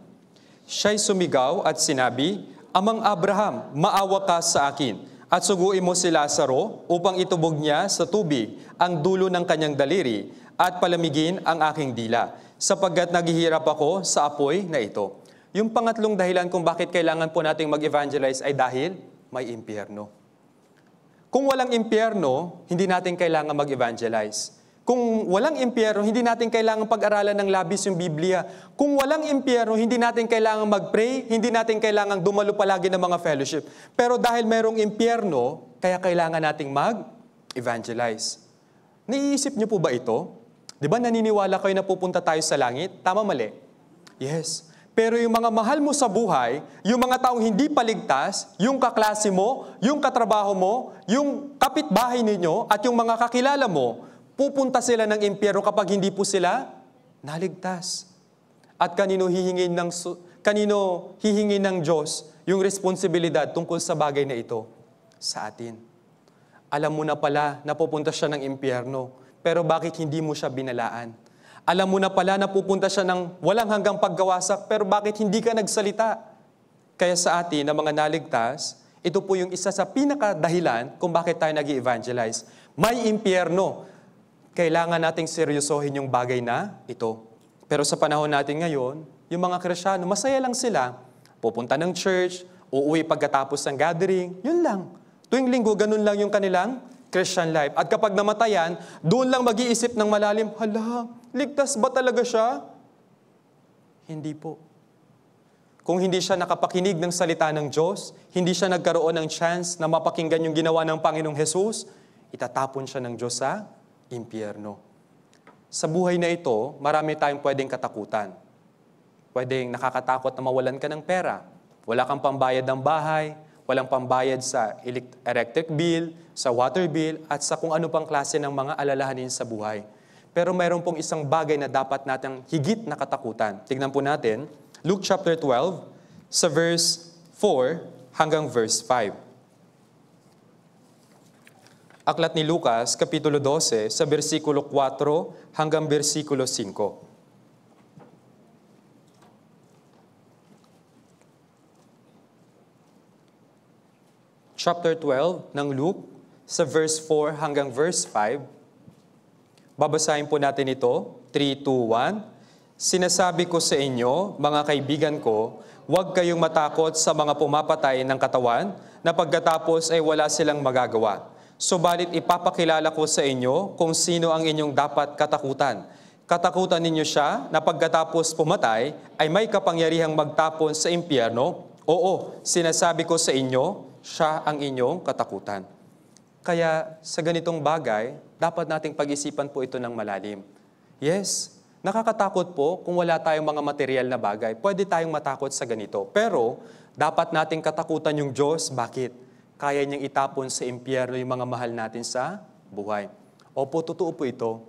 Siya'y sumigaw at sinabi, Amang Abraham, maawa ka sa akin, at suguin mo si Lazaro upang itubog niya sa tubig ang dulo ng kanyang daliri at palamigin ang aking dila, sapagkat naghihirap ako sa apoy na ito. Yung pangatlong dahilan kung bakit kailangan po nating mag-evangelize ay dahil may impyerno. Kung walang impyerno, hindi natin kailangan mag-evangelize. Kung walang impyerno, hindi natin kailangan pag-aralan ng labis yung Biblia. Kung walang impyerno, hindi natin kailangan mag-pray, hindi natin kailangan dumalo palagi ng mga fellowship. Pero dahil mayroong impyerno, kaya kailangan nating mag-evangelize. Naiisip niyo po ba ito? Di ba naniniwala kayo na pupunta tayo sa langit? Tama, mali? Yes. Pero yung mga mahal mo sa buhay, yung mga taong hindi paligtas, yung kaklase mo, yung katrabaho mo, yung kapitbahay ninyo, at yung mga kakilala mo, pupunta sila ng impyerno kapag hindi po sila naligtas. At kanino hihingin ng Diyos yung responsibilidad tungkol sa bagay na ito? Sa atin. Alam mo na pala na pupunta siya ng impyerno. Pero bakit hindi mo siya binalaan? Alam mo na pala na pupunta siya ng walang hanggang paggawasak, pero bakit hindi ka nagsalita? Kaya sa atin, na mga naligtas, ito po yung isa sa pinakadahilan kung bakit tayo nag-i-evangelize. May impyerno. Kailangan nating seryosohin yung bagay na ito. Pero sa panahon natin ngayon, yung mga Kristiyano, masaya lang sila. Pupunta ng church, uuwi pagkatapos ng gathering, yun lang. Tuwing linggo, ganun lang yung kanilang Christian life. At kapag namatayan, doon lang mag-iisip ng malalim, hala, ligtas ba talaga siya? Hindi po. Kung hindi siya nakapakinig ng salita ng Diyos, hindi siya nagkaroon ng chance na mapakinggan yung ginawa ng Panginoong Jesus, itatapon siya ng Diyos sa impyerno. Sa buhay na ito, marami tayong pwedeng katakutan. Pwedeng nakakatakot na mawalan ka ng pera. Wala kang pambayad ng bahay, walang pambayad sa electric bill, sa water bill, at sa kung ano pang klase ng mga alalahanin sa buhay. Pero mayroon pong isang bagay na dapat nating higit na katakutan. Tignan po natin, Luke chapter 12, sa verse 4 hanggang verse 5. Aklat ni Lucas, Kapitulo 12, sa versikulo 4 hanggang versikulo 5. Chapter 12 ng Luke, sa verse 4 hanggang verse 5. Babasahin po natin ito, 3, 2, 1. Sinasabi ko sa inyo, mga kaibigan ko, huwag kayong matakot sa mga pumapatay ng katawan na pagkatapos ay wala silang magagawa. Subalit ipapakilala ko sa inyo kung sino ang inyong dapat katakutan. Katakutan ninyo siya na pagkatapos pumatay ay may kapangyarihang magtapon sa impyerno. Oo, sinasabi ko sa inyo, siya ang inyong katakutan. Kaya sa ganitong bagay, dapat nating pag-isipan po ito ng malalim. Yes, nakakatakot po kung wala tayong mga material na bagay. Pwede tayong matakot sa ganito. Pero dapat nating katakutan yung Diyos. Bakit? Kaya niyang itapon sa impyerno yung mga mahal natin sa buhay. Opo, totoo po ito.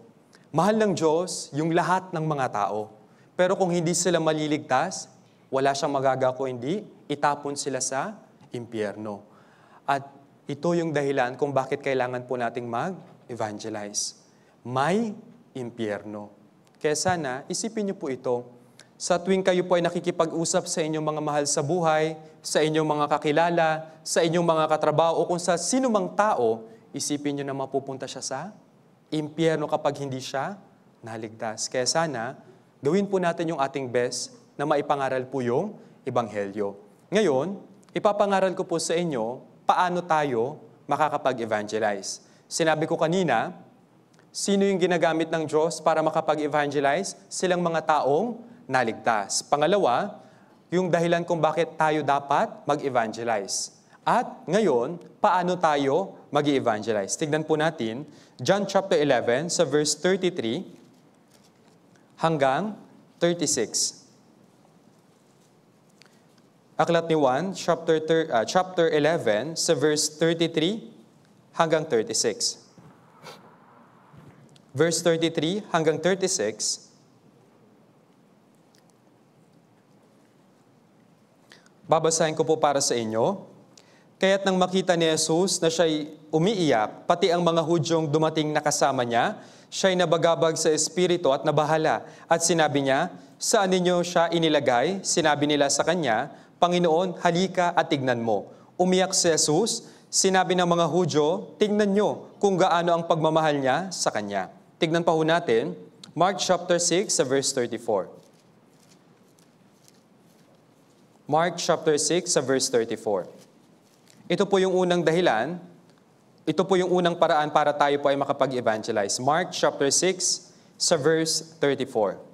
Mahal ng Diyos yung lahat ng mga tao. Pero kung hindi sila maliligtas, wala siyang magagawa kung hindi itapon sila sa impyerno. At ito yung dahilan kung bakit kailangan po nating mag-evangelize. May impyerno. Kaya sana, isipin niyo po ito. Sa tuwing kayo po ay nakikipag-usap sa inyong mga mahal sa buhay, sa inyong mga kakilala, sa inyong mga katrabaho, o kung sa sino mang tao, isipin niyo na mapupunta siya sa impyerno kapag hindi siya naligtas. Kaya sana, gawin po natin yung ating best na maipangaral po yung Ebanghelyo. Ngayon, ipapangaral ko po sa inyo paano tayo makakapag-evangelize. Sinabi ko kanina, sino yung ginagamit ng Diyos para makapag-evangelize? Silang mga taong naligtas. Pangalawa, yung dahilan kung bakit tayo dapat mag-evangelize. At ngayon, paano tayo mag-evangelize? Tignan po natin, John chapter 11 sa verse 33 hanggang 36. Aklat ni Juan, chapter 11, sa verse 33 hanggang 36. Verse 33 hanggang 36, babasahin ko po para sa inyo. Kaya't nang makita ni Jesus na siya'y umiiyak, pati ang mga Hudyong dumating na kasama niya, siya'y nabagabag sa espiritu at nabahala. At sinabi niya, saan ninyo siya inilagay? Sinabi nila sa kanya, Panginoon, halika at tignan mo. Umiyak si Jesus, sinabi ng mga Hudyo, tignan nyo kung gaano ang pagmamahal niya sa kanya. Tignan pa ho natin, Mark chapter 6 sa verse 34. Mark chapter 6 sa verse 34. Ito po yung unang dahilan, ito po yung unang paraan para tayo po ay makapag-evangelize. Mark chapter 6 sa verse 34.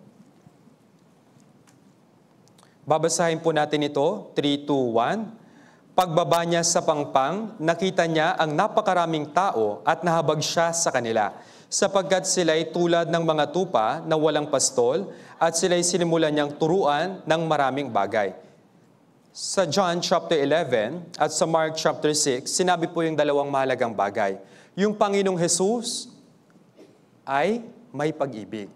Babasahin po natin ito, 3, 2, 1. Pagbaba niya sa pangpang, nakita niya ang napakaraming tao at nahabag siya sa kanila, sapagkat sila'y tulad ng mga tupa na walang pastol at sila'y sinimulan niyang turuan ng maraming bagay. Sa John chapter 11 at sa Mark chapter 6, sinabi po yung dalawang mahalagang bagay. Yung Panginoong Jesus ay may pag-ibig.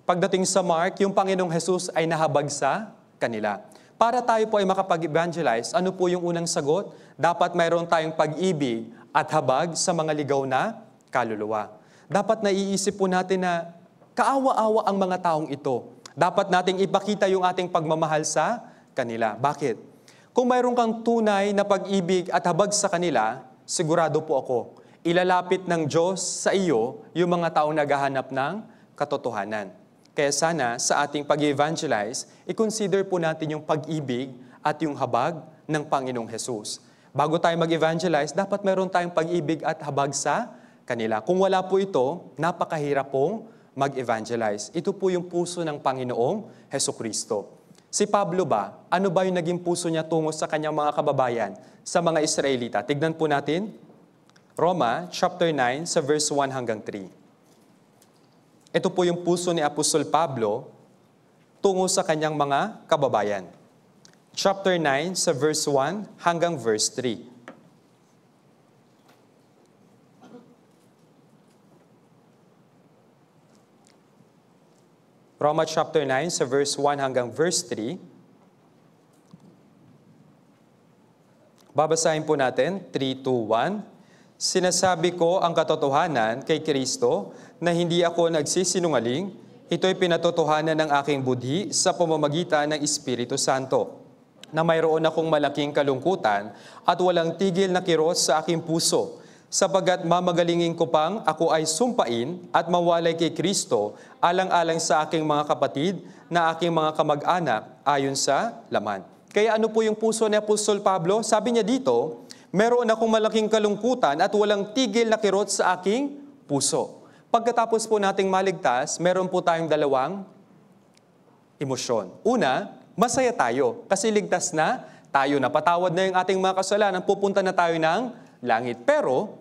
Pagdating sa Mark, yung Panginoong Jesus ay nahabag sa kanila. Para tayo po ay makapag-evangelize, ano po yung unang sagot? Dapat mayroon tayong pag-ibig at habag sa mga ligaw na kaluluwa. Dapat naiisip po natin na kaawa-awa ang mga taong ito. Dapat nating ipakita yung ating pagmamahal sa kanila. Bakit? Kung mayroon kang tunay na pag-ibig at habag sa kanila, sigurado po ako, ilalapit ng Diyos sa iyo yung mga taong naghahanap ng katotohanan. Kaya sana sa ating pag-evangelize, i-consider po natin yung pag-ibig at yung habag ng Panginoong Jesus. Bago tayo mag-evangelize, dapat meron tayong pag-ibig at habag sa kanila. Kung wala po ito, napakahirap pong mag-evangelize. Ito po yung puso ng Panginoong Hesukristo. Si Pablo ba, ano ba yung naging puso niya tungo sa kanyang mga kababayan, sa mga Israelita? Tignan po natin, Roma chapter 9 sa verse 1 hanggang 3. Ito po yung puso ni Apostol Pablo tungo sa kanyang mga kababayan. Chapter 9 sa verse 1 hanggang verse 3. Roma chapter 9 sa verse 1 hanggang verse 3. Babasahin po natin, 3, 2, 1. Sinasabi ko ang katotohanan kay Kristo na hindi ako nagsisinungaling. Ito'y pinatotohanan ng aking budhi sa pamamagitan ng Espiritu Santo, na mayroon akong malaking kalungkutan at walang tigil na kiros sa aking puso, sapagkat mamagalingin ko pang ako ay sumpain at mawalay kay Kristo alang-alang sa aking mga kapatid na aking mga kamag-anak ayon sa laman. Kaya ano po yung puso ni Apostol Pablo? Sabi niya dito, meron akong malaking kalungkutan at walang tigil na kirot sa aking puso. Pagkatapos po nating maligtas, meron po tayong dalawang emosyon. Una, masaya tayo kasi ligtas na tayo, napatawad na yung ating mga kasalanan, pupunta na tayo ng langit. Pero,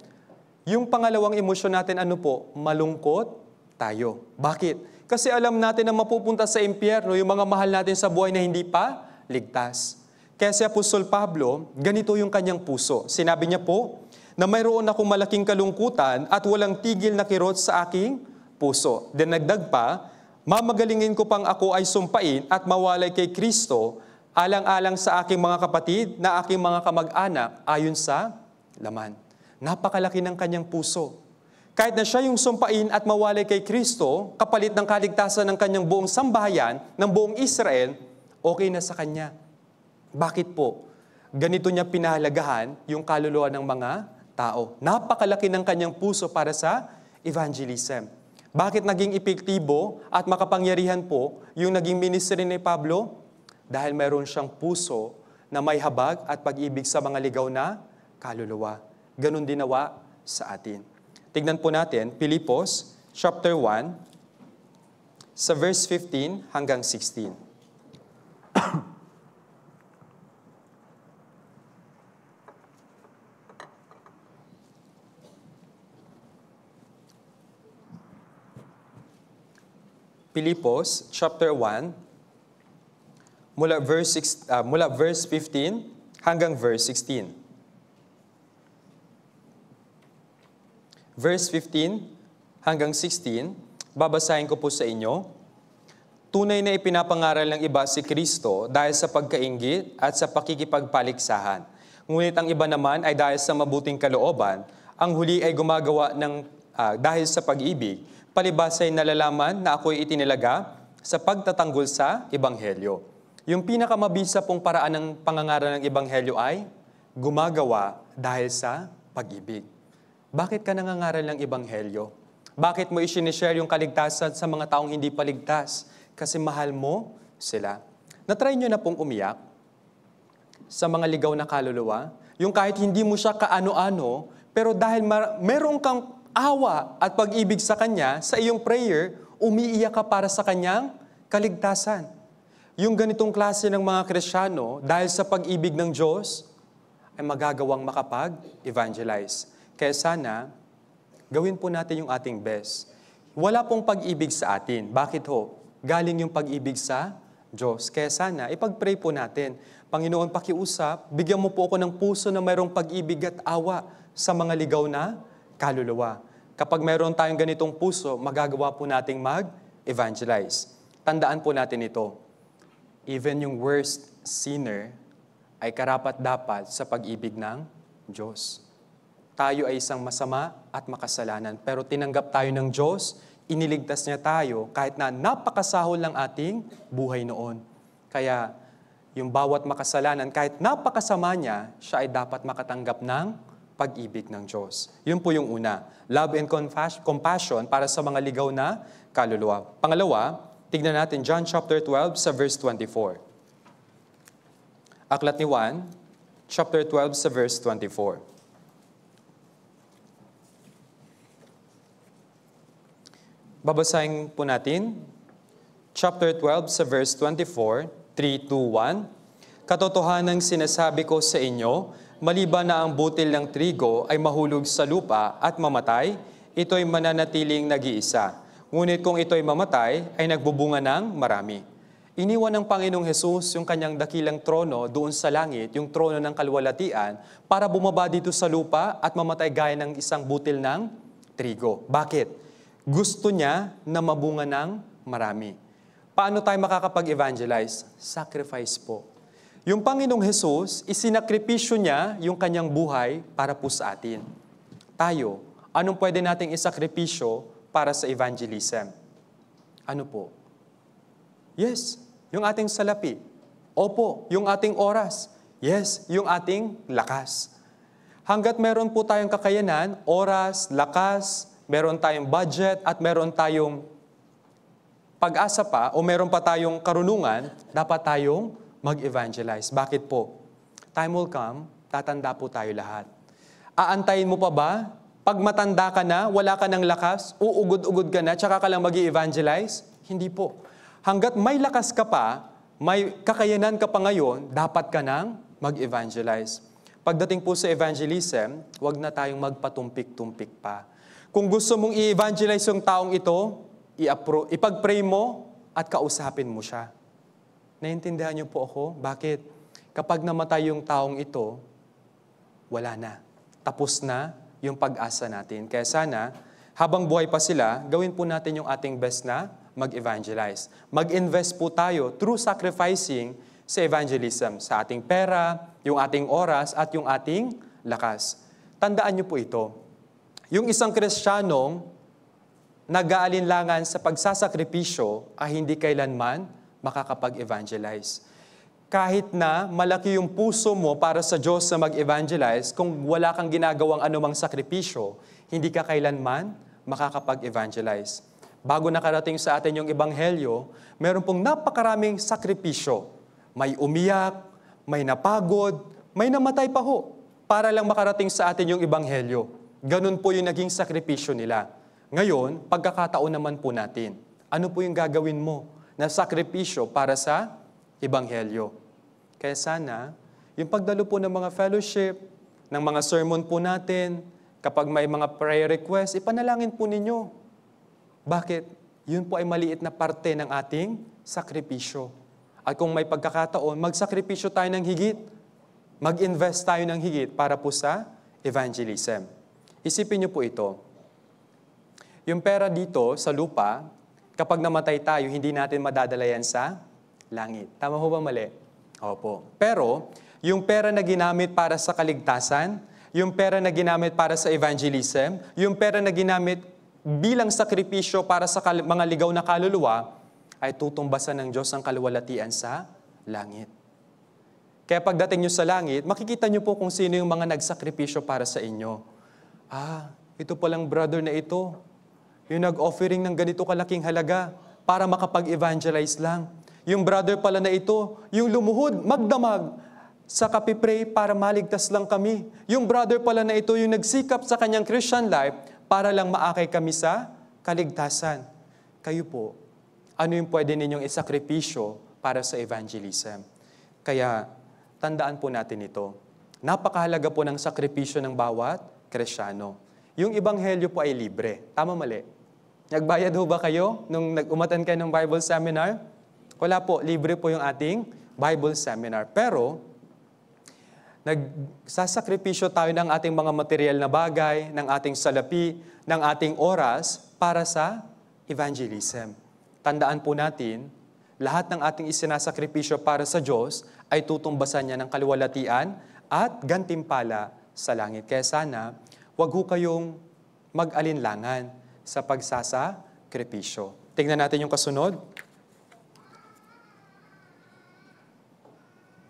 yung pangalawang emosyon natin, ano po? Malungkot tayo. Bakit? Kasi alam natin na mapupunta sa impyerno yung mga mahal natin sa buhay na hindi pa ligtas. Kaya si Apostol Pablo, ganito yung kanyang puso. Sinabi niya po, na mayroon akong malaking kalungkutan at walang tigil na kirot sa aking puso. Dinagdag pa, mamagalingin ko pang ako ay sumpain at mawalay kay Kristo alang-alang sa aking mga kapatid na aking mga kamag-anak ayon sa laman. Napakalaki ng kanyang puso. Kahit na siya yung sumpain at mawalay kay Kristo, kapalit ng kaligtasan ng kanyang buong sambahayan, ng buong Israel, okay na sa kanya. Bakit po? Ganito niya pinahalagahan yung kaluluwa ng mga tao. Napakalaki ng kanyang puso para sa evangelism. Bakit naging epektibo at makapangyarihan po yung naging ministry ni Pablo? Dahil mayroon siyang puso na may habag at pag-ibig sa mga ligaw na kaluluwa. Ganon din nawa sa atin. Tignan po natin, Pilipos chapter 1, sa verse 15 hanggang 16. Pilipos chapter 1, mula verse 15 hanggang verse 16. Verse 15 hanggang 16, babasahin ko po sa inyo. Tunay na ipinapangaral ng iba si Kristo dahil sa pagkainggit at sa pakikipagpaliksahan. Ngunit ang iba naman ay dahil sa mabuting kalooban, ang huli ay gumagawa ng dahil sa pag-ibig, palibas ay nalalaman na ako'y itinilaga sa pagtatanggol sa Ebanghelyo. Yung pinakamabisa pong paraan ng pangangaral ng Ebanghelyo ay gumagawa dahil sa pag-ibig. Bakit ka nangangaral ng Ebanghelyo? Bakit mo i-share yung kaligtasan sa mga taong hindi paligtas? Kasi mahal mo sila. Natry nyo na pong umiyak sa mga ligaw na kaluluwa, yung kahit hindi mo siya kaano-ano, pero dahil meron kang awa at pag-ibig sa Kanya, sa iyong prayer, umiiyak ka para sa Kanyang kaligtasan. Yung ganitong klase ng mga Kristiyano, dahil sa pag-ibig ng Diyos, ay magagawang makapag-evangelize. Kaya sana, gawin po natin yung ating best. Wala pong pag-ibig sa atin. Bakit ho? Galing yung pag-ibig sa Diyos. Kaya sana, ipag-pray po natin. Panginoon, pakiusap, bigyan mo po ako ng puso na mayroong pag-ibig at awa sa mga ligaw na kaluluwa. Kapag mayroon tayong ganitong puso, magagawa po nating mag-evangelize. Tandaan po natin ito. Even yung worst sinner ay karapat-dapat sa pag-ibig ng Diyos. Tayo ay isang masama at makasalanan, pero tinanggap tayo ng Diyos, iniligtas niya tayo kahit na napakasahol ng ating buhay noon. Kaya yung bawat makasalanan, kahit napakasama niya, siya ay dapat makatanggap ng pag-ibig ng Diyos. Yun po yung una. Love and compassion para sa mga ligaw na kaluluwa. Pangalawa, tignan natin John chapter 12 sa verse 24. Aklat ni Juan, chapter 12 sa verse 24. Babasahin po natin, chapter 12 sa verse 24, 3, 2, 1. Katotohanang sinasabi ko sa inyo Maliban na ang butil ng trigo ay mahulog sa lupa at mamatay, ito ay mananatiling nag-iisa. Ngunit kung ito ay mamatay, ay nagbubunga ng marami. Iniwan ng Panginoong Hesus yung kanyang dakilang trono doon sa langit, yung trono ng kaluwalhatian, para bumaba dito sa lupa at mamatay gaya ng isang butil ng trigo. Bakit? Gusto niya na mabunga ng marami. Paano tayo makakapag-evangelize? Sacrifice po. Yung Panginoong Hesus, isinakripisyo niya yung kanyang buhay para po sa atin. Tayo, anong pwede nating isakripisyo para sa evangelism? Ano po? Yes, yung ating salapi. Opo, yung ating oras. Yes, yung ating lakas. Hanggat meron po tayong kakayanan, oras, lakas, meron tayong budget, at meron tayong pag-asa pa, o meron pa tayong karunungan, dapat tayong mag-evangelize. Bakit po? Time will come, tatanda po tayo lahat. Aantayin mo pa ba? Pag matanda ka na, wala ka ng lakas, uugod-ugod ka na, tsaka ka lang mag-evangelize? Hindi po. Hanggat may lakas ka pa, may kakayanan ka pa ngayon, dapat ka nang mag-evangelize. Pagdating po sa evangelism, huwag na tayong magpatumpik-tumpik pa. Kung gusto mong i-evangelize yung taong ito, ipag-pray mo at kausapin mo siya. Naintindihan niyo po ako? Bakit? Kapag namatay yung taong ito, wala na. Tapos na yung pag-asa natin. Kaya sana, habang buhay pa sila, gawin po natin yung ating best na mag-evangelize. Mag-invest po tayo through sacrificing sa evangelism, sa ating pera, yung ating oras, at yung ating lakas. Tandaan niyo po ito. Yung isang Kristiyanong nag-aalinlangan sa pagsasakripisyo ay hindi kailanman makakapag-evangelize. Kahit na malaki yung puso mo para sa Diyos na mag-evangelize, kung wala kang ginagawang anumang sakripisyo, hindi ka kailanman makakapag-evangelize. Bago nakarating sa atin yung ebanghelyo, meron pong napakaraming sakripisyo. May umiyak, may napagod, may namatay pa ho, para lang makarating sa atin yung ebanghelyo. Ganun po yung naging sakripisyo nila. Ngayon, pagkakataon naman po natin, ano po yung gagawin mo na sakripisyo para sa ebanghelyo? Kaya sana, yung pagdalo po ng mga fellowship, ng mga sermon po natin, kapag may mga prayer request, ipanalangin po ninyo. Bakit? Yun po ay maliit na parte ng ating sakripisyo. At kung may pagkakataon, magsakripisyo tayo ng higit. Mag-invest tayo ng higit para po sa evangelism. Isipin niyo po ito. Yung pera dito sa lupa, kapag namatay tayo, hindi natin madadala yan sa langit. Tama ho ba mali? Opo. Pero, yung pera na ginamit para sa kaligtasan, yung pera na ginamit para sa evangelism, yung pera na ginamit bilang sakripisyo para sa mga ligaw na kaluluwa, ay tutumbasan ng Diyos ang kaluwalhatian sa langit. Kaya pagdating nyo sa langit, makikita nyo po kung sino yung mga nagsakripisyo para sa inyo. Ito palang brother na ito, yung nag-offering ng ganito kalaking halaga para makapag-evangelize lang. Yung brother pala na ito, yung lumuhod, magdamag, sa kapipray para maligtas lang kami. Yung brother pala na ito, yung nagsikap sa kanyang Christian life para lang maakay kami sa kaligtasan. Kayo po, ano yung pwede ninyong isakripisyo para sa evangelism? Kaya, tandaan po natin ito. Napakahalaga po ng sakripisyo ng bawat Kristiyano. Yung ebanghelyo po ay libre. Tama mali? Nagbayad ho ba kayo nung nag-umatan kayo ng Bible seminar? Wala po, libre po yung ating Bible seminar. Pero, nagsasakripisyo tayo ng ating mga material na bagay, ng ating salapi, ng ating oras para sa evangelism. Tandaan po natin, lahat ng ating isinasakripisyo para sa Diyos ay tutumbasan niya ng kaluwalhatian at gantimpala sa langit. Kaya sana, huwag ho kayong mag-alinlangan sa pagsasakripisyo. Tingnan natin yung kasunod.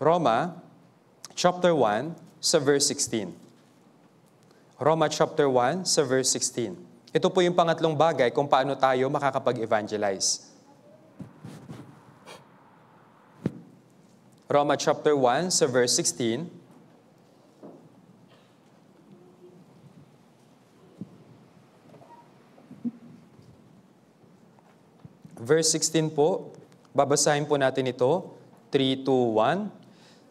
Roma, chapter 1, sa verse 16. Roma chapter 1, sa verse 16. Ito po yung pangatlong bagay kung paano tayo makakapag-evangelize. Roma chapter 1, sa verse 16. Verse 16 po, babasahin po natin ito. 3, 2, 1.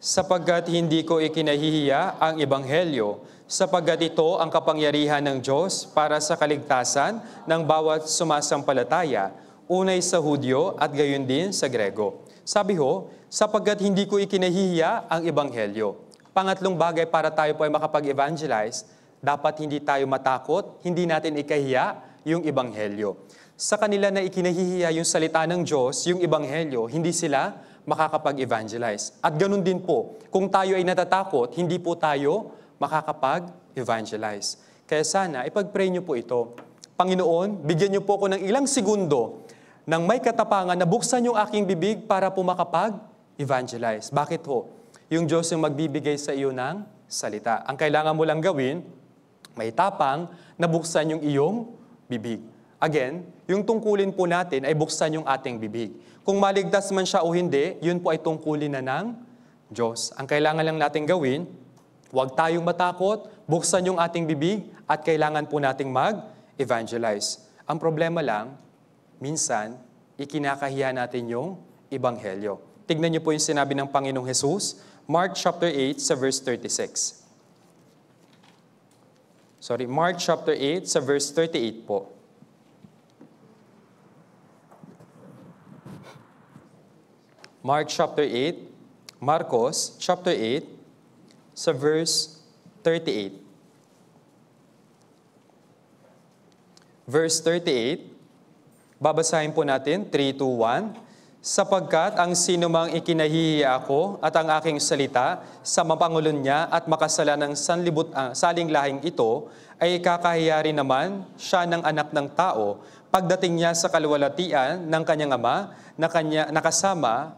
sapagkat hindi ko ikinahihiya ang Ebanghelyo, sapagkat ito ang kapangyarihan ng Diyos para sa kaligtasan ng bawat sumasampalataya, unay sa Hudyo at gayon din sa Grego. Sabi ho, sapagkat hindi ko ikinahihiya ang Ebanghelyo. Pangatlong bagay para tayo po ay makapag-evangelize, dapat hindi tayo matakot, hindi natin ikahiya yung Ebanghelyo. Sa kanila na ikinahihiya yung salita ng Diyos, yung Ebanghelyo, hindi sila makakapag-evangelize. At ganun din po, kung tayo ay natatakot, hindi po tayo makakapag-evangelize. Kaya sana, ipag-pray niyo po ito. Panginoon, bigyan niyo po ako ng ilang segundo nang may katapangan na buksan yung aking bibig para po makapag-evangelize. Bakit ho? Yung Diyos yung magbibigay sa iyo ng salita. Ang kailangan mo lang gawin, may tapang na buksan yung iyong bibig. Again, yung tungkulin po natin ay buksan yung ating bibig. Kung maligtas man siya o hindi, yun po ay tungkulin na ng Diyos. Ang kailangan lang natin gawin, huwag tayong matakot, buksan yung ating bibig at kailangan po nating mag-evangelize. Ang problema lang, minsan, ikinakahiya natin yung Ebanghelyo. Tignan niyo po yung sinabi ng Panginoong Jesus, Mark chapter 8 sa verse 36. Mark chapter 8 sa verse 38 po. Mark chapter 8, Marcos chapter 8 sa verse 38. Verse 38, babasahin po natin, 3, 2, 1. Sapagkat ang sinumang ikinahihiya ako at ang aking salita sa mapangulon niya at makasala ng saling lahing ito, ay ikakahiya rin naman siya ng anak ng tao pagdating niya sa kaluwalhatian ng kanyang ama na nakasama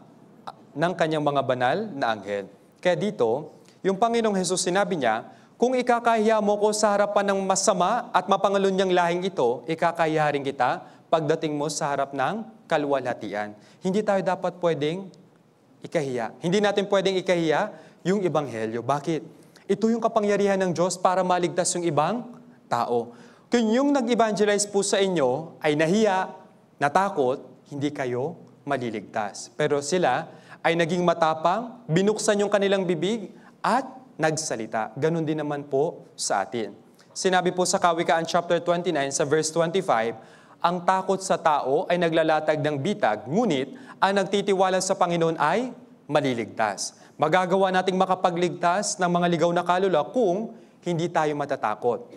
ng kanyang mga banal na anghel. Kaya dito, yung Panginoong Jesus sinabi niya, kung ikakahiya mo ko sa harapan ng masama at mapangulon niyang lahing ito, ikakahiya rin kita pagdating mo sa harap ng kaluwalhatian. Hindi tayo dapat pwedeng ikahiya. Hindi natin pwedeng ikahiya yung Ebanghelyo. Bakit? Ito yung kapangyarihan ng Diyos para maligtas yung ibang tao. Kung yung nag-evangelize po sa inyo ay nahiya, natakot, hindi kayo maliligtas. Pero sila ay naging matapang, binuksan yung kanilang bibig at nagsalita. Ganon din naman po sa atin. Sinabi po sa Kawikaan chapter 29 sa verse 25, ang takot sa tao ay naglalatag ng bitag, ngunit ang nagtitiwala sa Panginoon ay maliligtas. Magagawa nating makapagligtas ng mga ligaw na kaluluwa kung hindi tayo matatakot.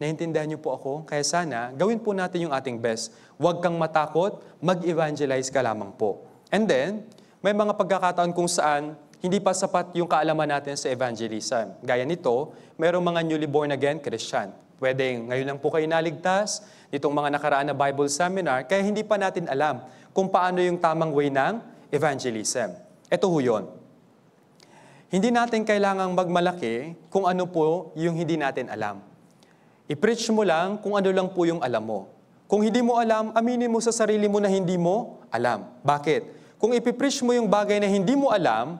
Naintindihan niyo po ako? Kaya sana, gawin po natin yung ating best. Huwag kang matakot, mag-evangelize ka lamang po. And then, may mga pagkakataon kung saan hindi pa sapat yung kaalaman natin sa evangelism. Gaya nito, mayroong mga newly born again Christian. Pwedeng ngayon lang po kayo naligtas, nitong mga nakaraan na Bible seminar, kaya hindi pa natin alam kung paano yung tamang way ng evangelism. Ito ho yun. Hindi natin kailangang magmalaki kung ano po yung hindi natin alam. I-preach mo lang kung ano lang po yung alam mo. Kung hindi mo alam, aminin mo sa sarili mo na hindi mo alam. Bakit? Kung ipipreach mo yung bagay na hindi mo alam,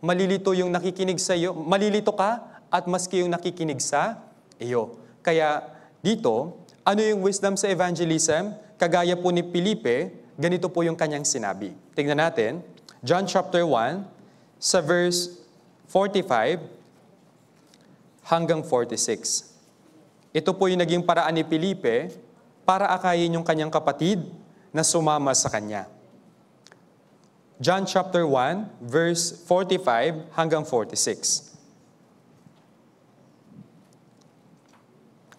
malilito yung nakikinig sa iyo, malilito ka at maski yung nakikinig sa iyo. Kaya dito, ano yung wisdom sa evangelism? Kagaya po ni Felipe, ganito po yung kanyang sinabi. Tingnan natin, John chapter 1, sa verse 45 hanggang 46. Ito po yung naging paraan ni Felipe para akayin yung kanyang kapatid na sumama sa kanya. John chapter 1, verse 45 hanggang 46.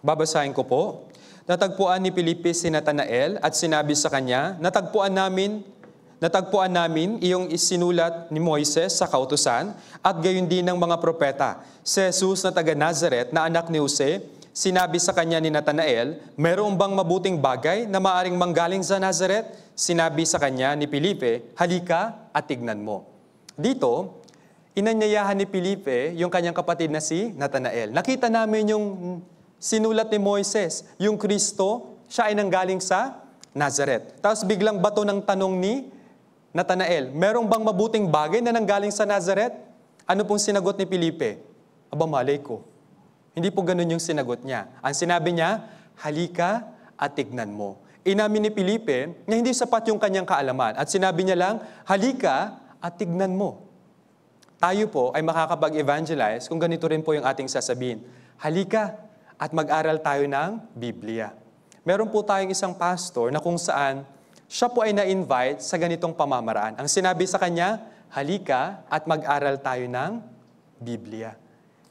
Babasahin ko po. Natagpuan ni Felipe si Natanael at sinabi sa kanya, Natagpuan namin iyong isinulat ni Moises sa kautusan at gayon din ng mga propeta. Si Jesus na taga Nazaret na anak ni Jose, sinabi sa kanya ni Natanael, Meron bang mabuting bagay na maaring manggaling sa Nazaret? Sinabi sa kanya ni Felipe, Halika at tignan mo. Dito, inanyayahan ni Felipe yung kanyang kapatid na si Natanael. Nakita namin yung sinulat ni Moises, yung Kristo, siya ay nanggaling sa Nazaret. Tapos biglang bato ng tanong ni Natanael, Merong bang mabuting bagay na nanggaling sa Nazaret? Ano pong sinagot ni Felipe? Aba, malay ko. Hindi po ganun yung sinagot niya. Ang sinabi niya, halika at tignan mo. Inamin ni Felipe na hindi sapat yung kanyang kaalaman. At sinabi niya lang, halika at tignan mo. tayo po ay makakapag-evangelize kung ganito rin po yung ating sasabihin. Halika at mag-aral tayo ng Biblia. Meron po tayong isang pastor na kung saan siya po ay na-invite sa ganitong pamamaraan. Ang sinabi sa kanya, halika at mag-aral tayo ng Biblia.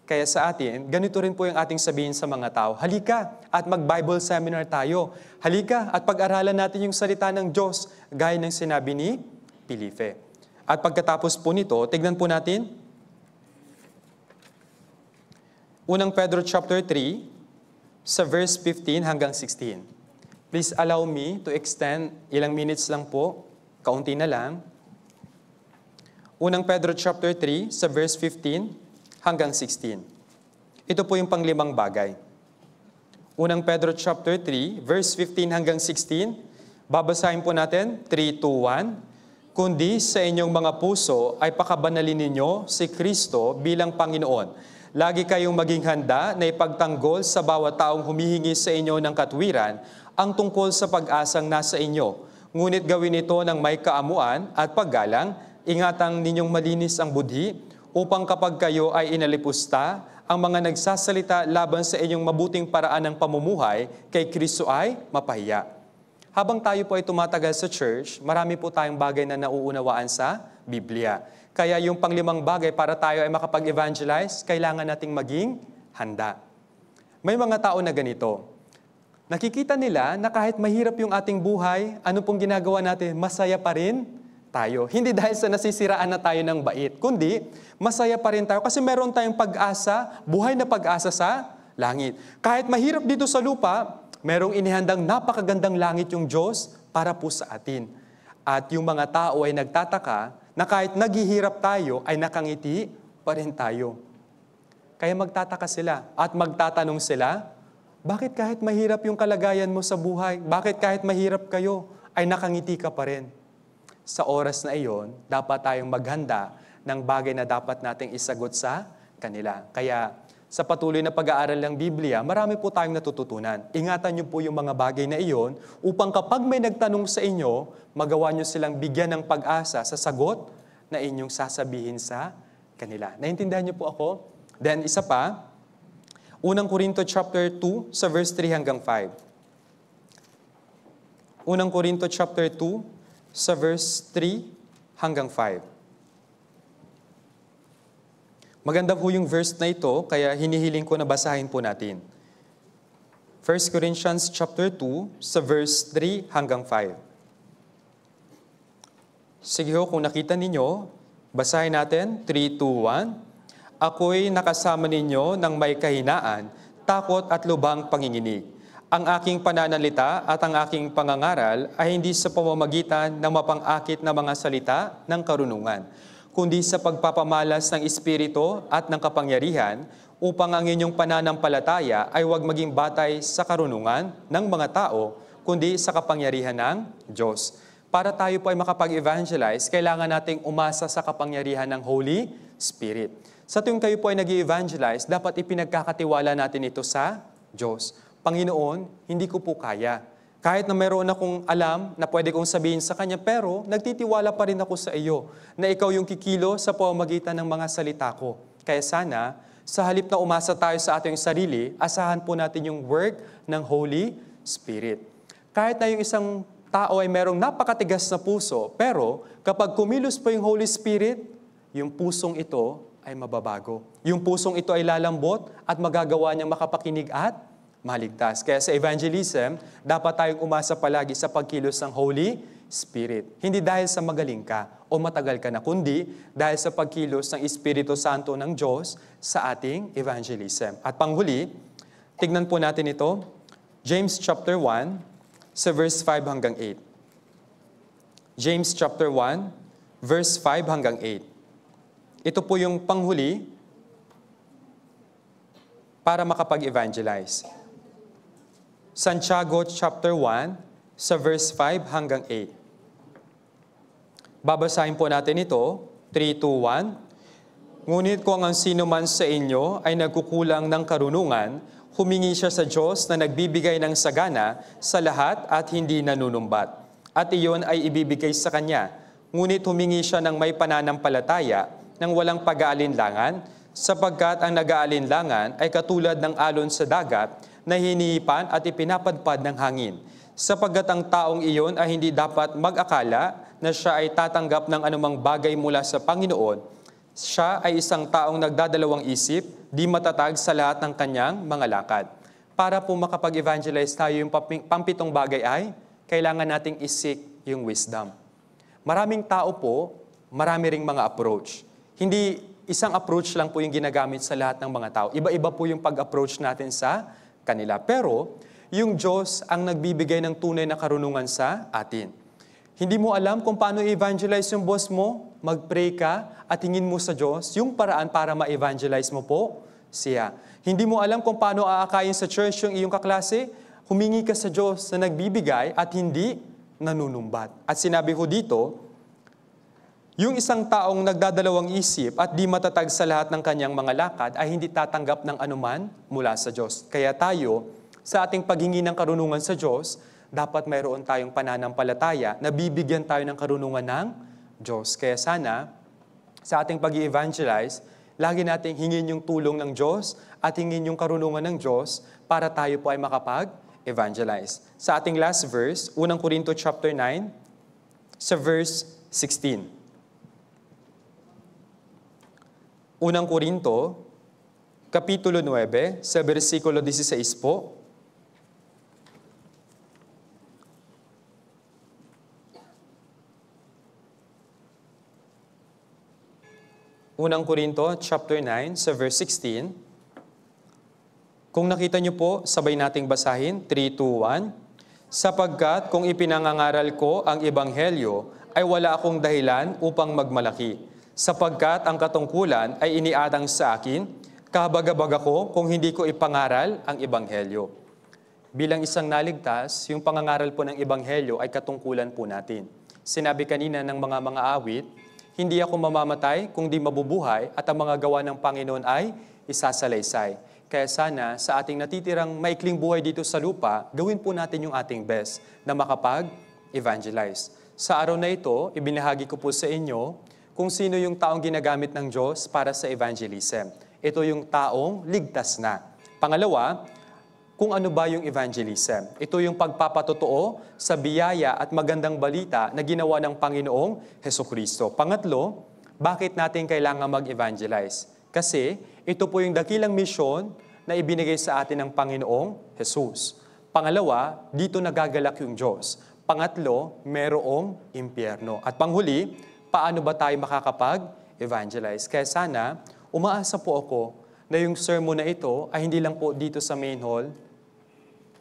Kaya sa atin, ganito rin po yung ating sabihin sa mga tao, halika at mag-Bible seminar tayo. Halika at pag-aralan natin yung salita ng Diyos, gaya ng sinabi ni Felipe. At pagkatapos po nito, tignan po natin, unang Pedro chapter 3, sa verse 15 hanggang 16. Please allow me to extend ilang minutes lang po, kaunti na lang. Unang Pedro chapter 3, sa verse 15 hanggang 16. Ito po yung panglimang bagay. Unang Pedro chapter 3, verse 15 hanggang 16. Babasahin po natin, 3, 2, 1. Kundi sa inyong mga puso ay pakabanalin ninyo si Kristo bilang Panginoon. Lagi kayong maging handa na ipagtanggol sa bawat taong humihingi sa inyo ng katwiran ang tungkol sa pag-asang nasa inyo. Ngunit gawin ito ng may kaamuan at paggalang, ingatang ninyong malinis ang budhi, upang kapag kayo ay inalipusta, ang mga nagsasalita laban sa inyong mabuting paraan ng pamumuhay kay Kristo ay mapahiya. Habang tayo po ay tumatagal sa church, marami po tayong bagay na nauunawaan sa Biblia. Kaya yung panglimang bagay para tayo ay makapag-evangelize, kailangan nating maging handa. May mga tao na ganito. Nakikita nila na kahit mahirap yung ating buhay, ano pong ginagawa natin, masaya pa rin tayo. Hindi dahil sa nasisiraan na tayo ng bait, kundi masaya pa rin tayo kasi meron tayong pag-asa, buhay na pag-asa sa langit. Kahit mahirap dito sa lupa, merong inihandang napakagandang langit yung Diyos para po sa atin. At yung mga tao ay nagtataka na kahit naghihirap tayo, ay nakangiti pa rin tayo. Kaya magtataka sila at magtatanong sila, bakit kahit mahirap yung kalagayan mo sa buhay, bakit kahit mahirap kayo, ay nakangiti ka pa rin? Sa oras na iyon, dapat tayong maghanda ng bagay na dapat nating isagot sa kanila. Kaya sa patuloy na pag-aaral ng Biblia, marami po tayong natututunan. Ingatan niyo po yung mga bagay na iyon upang kapag may nagtanong sa inyo, magawa niyo silang bigyan ng pag-asa sa sagot na inyong sasabihin sa kanila. Naintindihan niyo po ako? Then isa pa, unang Korinto chapter 2 sa verse 3 hanggang 5. Unang Korinto chapter 2 sa verse 3 hanggang 5. Maganda po yung verse na ito, kaya hinihiling ko na basahin po natin. 1 Corinthians chapter 2 sa verse 3 hanggang 5. Sige ho, kung nakita ninyo, basahin natin, 3, 2, 1. Ako'y nakasama ninyo ng may kahinaan, takot at lubhang panginginig. Ang aking pananalita at ang aking pangangaral ay hindi sa pamamagitan ng mapang-akit na mga salita ng karunungan, kundi sa pagpapamalas ng Espiritu at ng kapangyarihan, upang ang inyong pananampalataya ay huwag maging batay sa karunungan ng mga tao, kundi sa kapangyarihan ng Diyos. Para tayo po ay makapag-evangelize, kailangan nating umasa sa kapangyarihan ng Holy Spirit. Sa tuwing kayo po ay nag-evangelize, dapat ipinagkakatiwala natin ito sa Diyos. Panginoon, hindi ko po kaya. Kahit na meron akong alam na pwede kong sabihin sa Kanya, pero nagtitiwala pa rin ako sa iyo na ikaw yung kikilo sa pamamagitan ng mga salita ko. Kaya sana, sa halip na umasa tayo sa ating sarili, asahan po natin yung work ng Holy Spirit. Kahit na yung isang tao ay merong napakatigas na puso, pero kapag kumilos po yung Holy Spirit, yung pusong ito ay mababago. Yung pusong ito ay lalambot at magagawa niyang makapakinig at maligtas. Kaya sa evangelism, dapat tayong umasa palagi sa pagkilos ng Holy Spirit. Hindi dahil sa magaling ka o matagal ka na, kundi dahil sa pagkilos ng Espiritu Santo ng Diyos sa ating evangelism. At panghuli, tignan po natin ito, James chapter 1, sa verse 5 hanggang 8. James chapter 1, verse 5 hanggang 8. Ito po yung panghuli para makapag-evangelize. Santiago chapter 1 sa verse 5 hanggang 8. Babasahin po natin ito, 3, 2, 1. Ngunit kung ang sino man sa inyo ay nagkukulang ng karunungan, humingi siya sa Diyos na nagbibigay ng sagana sa lahat at hindi nanunumbat. At iyon ay ibibigay sa Kanya. Ngunit humingi siya ng may pananampalataya ng walang pag-aalinlangan, sapagkat ang nag-aalinlangan ay katulad ng alon sa dagat na hinihipan at ipinapadpad ng hangin. Sapagkat ang taong iyon ay hindi dapat mag-akala na siya ay tatanggap ng anumang bagay mula sa Panginoon. Siya ay isang taong nagdadalawang isip, di matatag sa lahat ng kanyang mga lakad. Para po makapag-evangelize tayo, yung pampitong bagay ay kailangan nating isik yung wisdom. Maraming tao po, marami ring mga approach. Hindi isang approach lang po yung ginagamit sa lahat ng mga tao. Iba-iba po yung pag-approach natin sa kanila. Pero, yung Diyos ang nagbibigay ng tunay na karunungan sa atin. Hindi mo alam kung paano i-evangelize yung boss mo, mag-pray ka at tingin mo sa Diyos yung paraan para ma-evangelize mo po siya. Hindi mo alam kung paano aakayin sa church yung iyong kaklase, humingi ka sa Diyos na nagbibigay at hindi nanunumbat. At sinabi ko dito, yung isang taong nagdadalawang isip at di matatag sa lahat ng kanyang mga lakad ay hindi tatanggap ng anuman mula sa Diyos. Kaya tayo, sa ating paghingi ng karunungan sa Diyos, dapat mayroon tayong pananampalataya na bibigyan tayo ng karunungan ng Diyos. Kaya sana, sa ating pag-i-evangelize, lagi nating hingin yung tulong ng Diyos at hingin yung karunungan ng Diyos para tayo po ay makapag-evangelize. Sa ating last verse, 1 Corinto chapter 9, sa verse 16. 1 Corinto, kapitulo 9, sa versikulo 16 po. Unang Corinto, chapter 9, sa verse 16. Kung nakita niyo po, sabay nating basahin, 3, 2, 1. Sapagkat kung ipinangangaral ko ang ebanghelyo, ay wala akong dahilan upang magmalaki. Sapagkat ang katungkulan ay iniatang sa akin, kabagabag ako kung hindi ko ipangaral ang ebanghelyo. Bilang isang naligtas, yung pangangaral po ng ebanghelyo ay katungkulan po natin. Sinabi kanina ng mga awit, hindi ako mamamatay kung di mabubuhay at ang mga gawa ng Panginoon ay isasalaysay. Kaya sana sa ating natitirang maikling buhay dito sa lupa, gawin po natin yung ating best na makapag-evangelize. Sa araw na ito, ibinahagi ko po sa inyo kung sino yung taong ginagamit ng Diyos para sa evangelism. Ito yung taong ligtas na. Pangalawa, kung ano ba yung evangelism. Ito yung pagpapatotoo sa biyaya at magandang balita na ginawa ng Panginoong Hesukristo. Pangatlo, bakit natin kailangan mag-evangelize? Kasi ito po yung dakilang misyon na ibinigay sa atin ng Panginoong Jesus. Pangalawa, dito nagagalak yung Diyos. Pangatlo, merong impyerno. At panghuli, paano ba tayo makakapag-evangelize? Kaya sana, umaasa po ako na yung sermon na ito ay hindi lang po dito sa main hall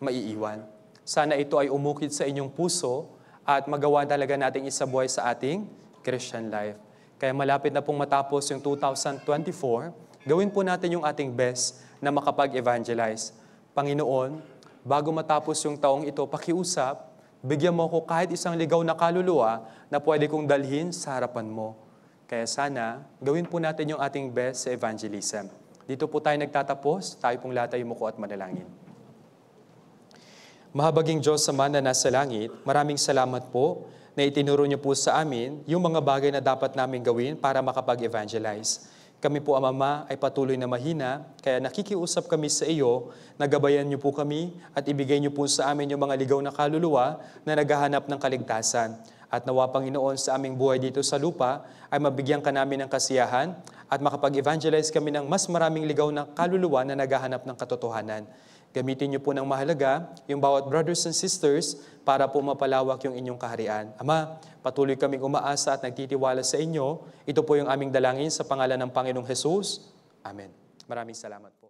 maiiwan. Sana ito ay umukit sa inyong puso at magawa talaga nating isabuhay sa ating Christian life. Kaya malapit na pong matapos yung 2024, gawin po natin yung ating best na makapag-evangelize. Panginoon, bago matapos yung taong ito, pakiusap, bigyan mo ako kahit isang ligaw na kaluluwa na pwede kong dalhin sa harapan mo. Kaya sana, gawin po natin yung ating best sa evangelism. Dito po tayo nagtatapos, tayo pong latay mo ko at manalangin. Mahabaging Diyos Ama na nasa langit, maraming salamat po na itinuro niyo po sa amin yung mga bagay na dapat namin gawin para makapag-evangelize. Kami po, Ama, ay patuloy na mahina, kaya nakikiusap kami sa iyo, nagabayan niyo po kami at ibigay niyo po sa amin yung mga ligaw na kaluluwa na naghahanap ng kaligtasan. At nawa, Panginoon, sa aming buhay dito sa lupa ay mabigyan ka namin ng kasiyahan at makapag-evangelize kami ng mas maraming ligaw na kaluluwa na naghahanap ng katotohanan. Gamitin niyo po ng mahalaga yung bawat brothers and sisters para po mapalawak yung inyong kaharian. Ama, patuloy kaming umaasa at nagtitiwala sa inyo. Ito po yung aming dalangin sa pangalan ng Panginoong Jesus. Amen. Maraming salamat.